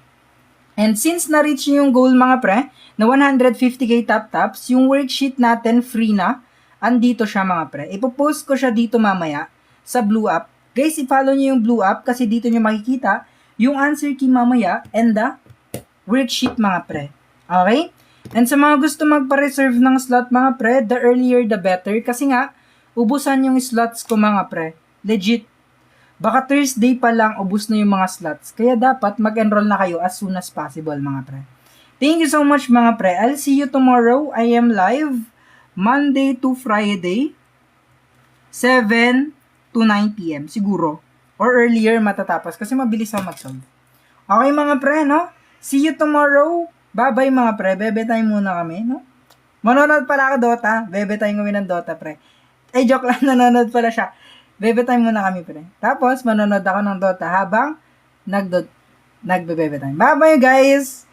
And since na-reach yung goal, mga pre, na 150k top-tops, yung worksheet natin free na. Andito siya, mga pre. Ipopost ko siya dito mamaya sa Blue App. Guys, i-follow nyo yung Blue App kasi dito nyo makikita yung answer key mamaya and the worksheet, mga pre. Okay? And sa mga gusto magpa-reserve ng slot, mga pre, the earlier the better. Kasi nga, ubusan yung slots ko, mga pre. Legit. Baka Thursday pa lang, ubus na yung mga slots. Kaya dapat mag-enroll na kayo as soon as possible, mga pre. Thank you so much, mga pre. I'll see you tomorrow. I am live Monday to Friday, 7 to 9 p.m. siguro. Or earlier matatapos kasi mabilis ako mag-solve. Okay, mga pre, no? See you tomorrow. Bye-bye, mga pre. Bebe time muna kami, no? Manonood pala ako Dota. Bebe time kami ng Dota, pre. Ay, joke lang, nanonood pala siya. Bebe time muna kami, pre. Tapos, manonood ako ng Dota habang nagbe-bebe time. Bye-bye, guys!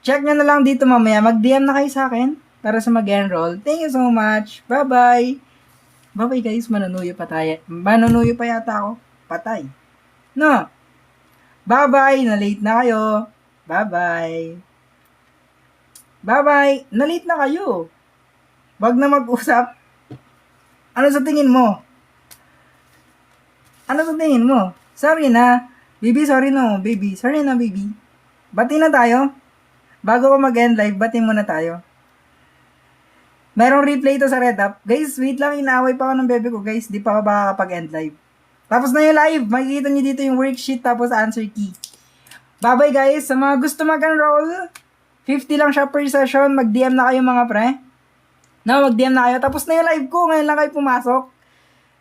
Check nyo na lang dito mamaya. Mag-DM na kayo sa akin para sa mag-enroll. Thank you so much. Bye-bye! Bye-bye, guys. Manunuyo pa tayo. Manunuyo pa yata ako. Patay. No. Bye-bye. Na-late na kayo. Bye-bye. Bye-bye. Na-late na kayo. Wag na mag-usap. Ano sa tingin mo? Ano sa tingin mo? Sorry na. Baby, sorry no. Baby, sorry na, baby. Bati na tayo. Bago ko mag-end live, bati muna tayo. Merong replay to sa Red Up. Guys, wait lang. Inaaway pa ako ng bebe ko, guys. Di pa ako makakapag-end live. Tapos na yung live. Makikita nyo dito yung worksheet tapos answer key. Bye-bye, guys. Sa mga gusto mag-enroll, 50 lang siya per session. Mag-DM na kayo, mga pre. No, mag-DM na kayo. Tapos na yung live ko. Ngayon lang kayo pumasok.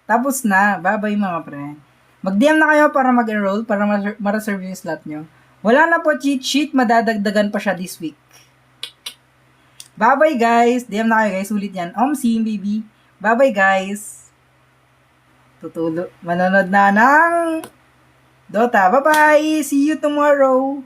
Tapos na. Bye-bye, mga pre. Mag-DM na kayo para mag-enroll, para ma-reserve yung slot nyo. Wala na po cheat sheet. Madadagdagan pa siya this week. Bye-bye, guys. DM na kayo, guys. Ulit yan. Sim, baby. Bye-bye, guys. Manonood na ng Dota. Bye-bye. See you tomorrow.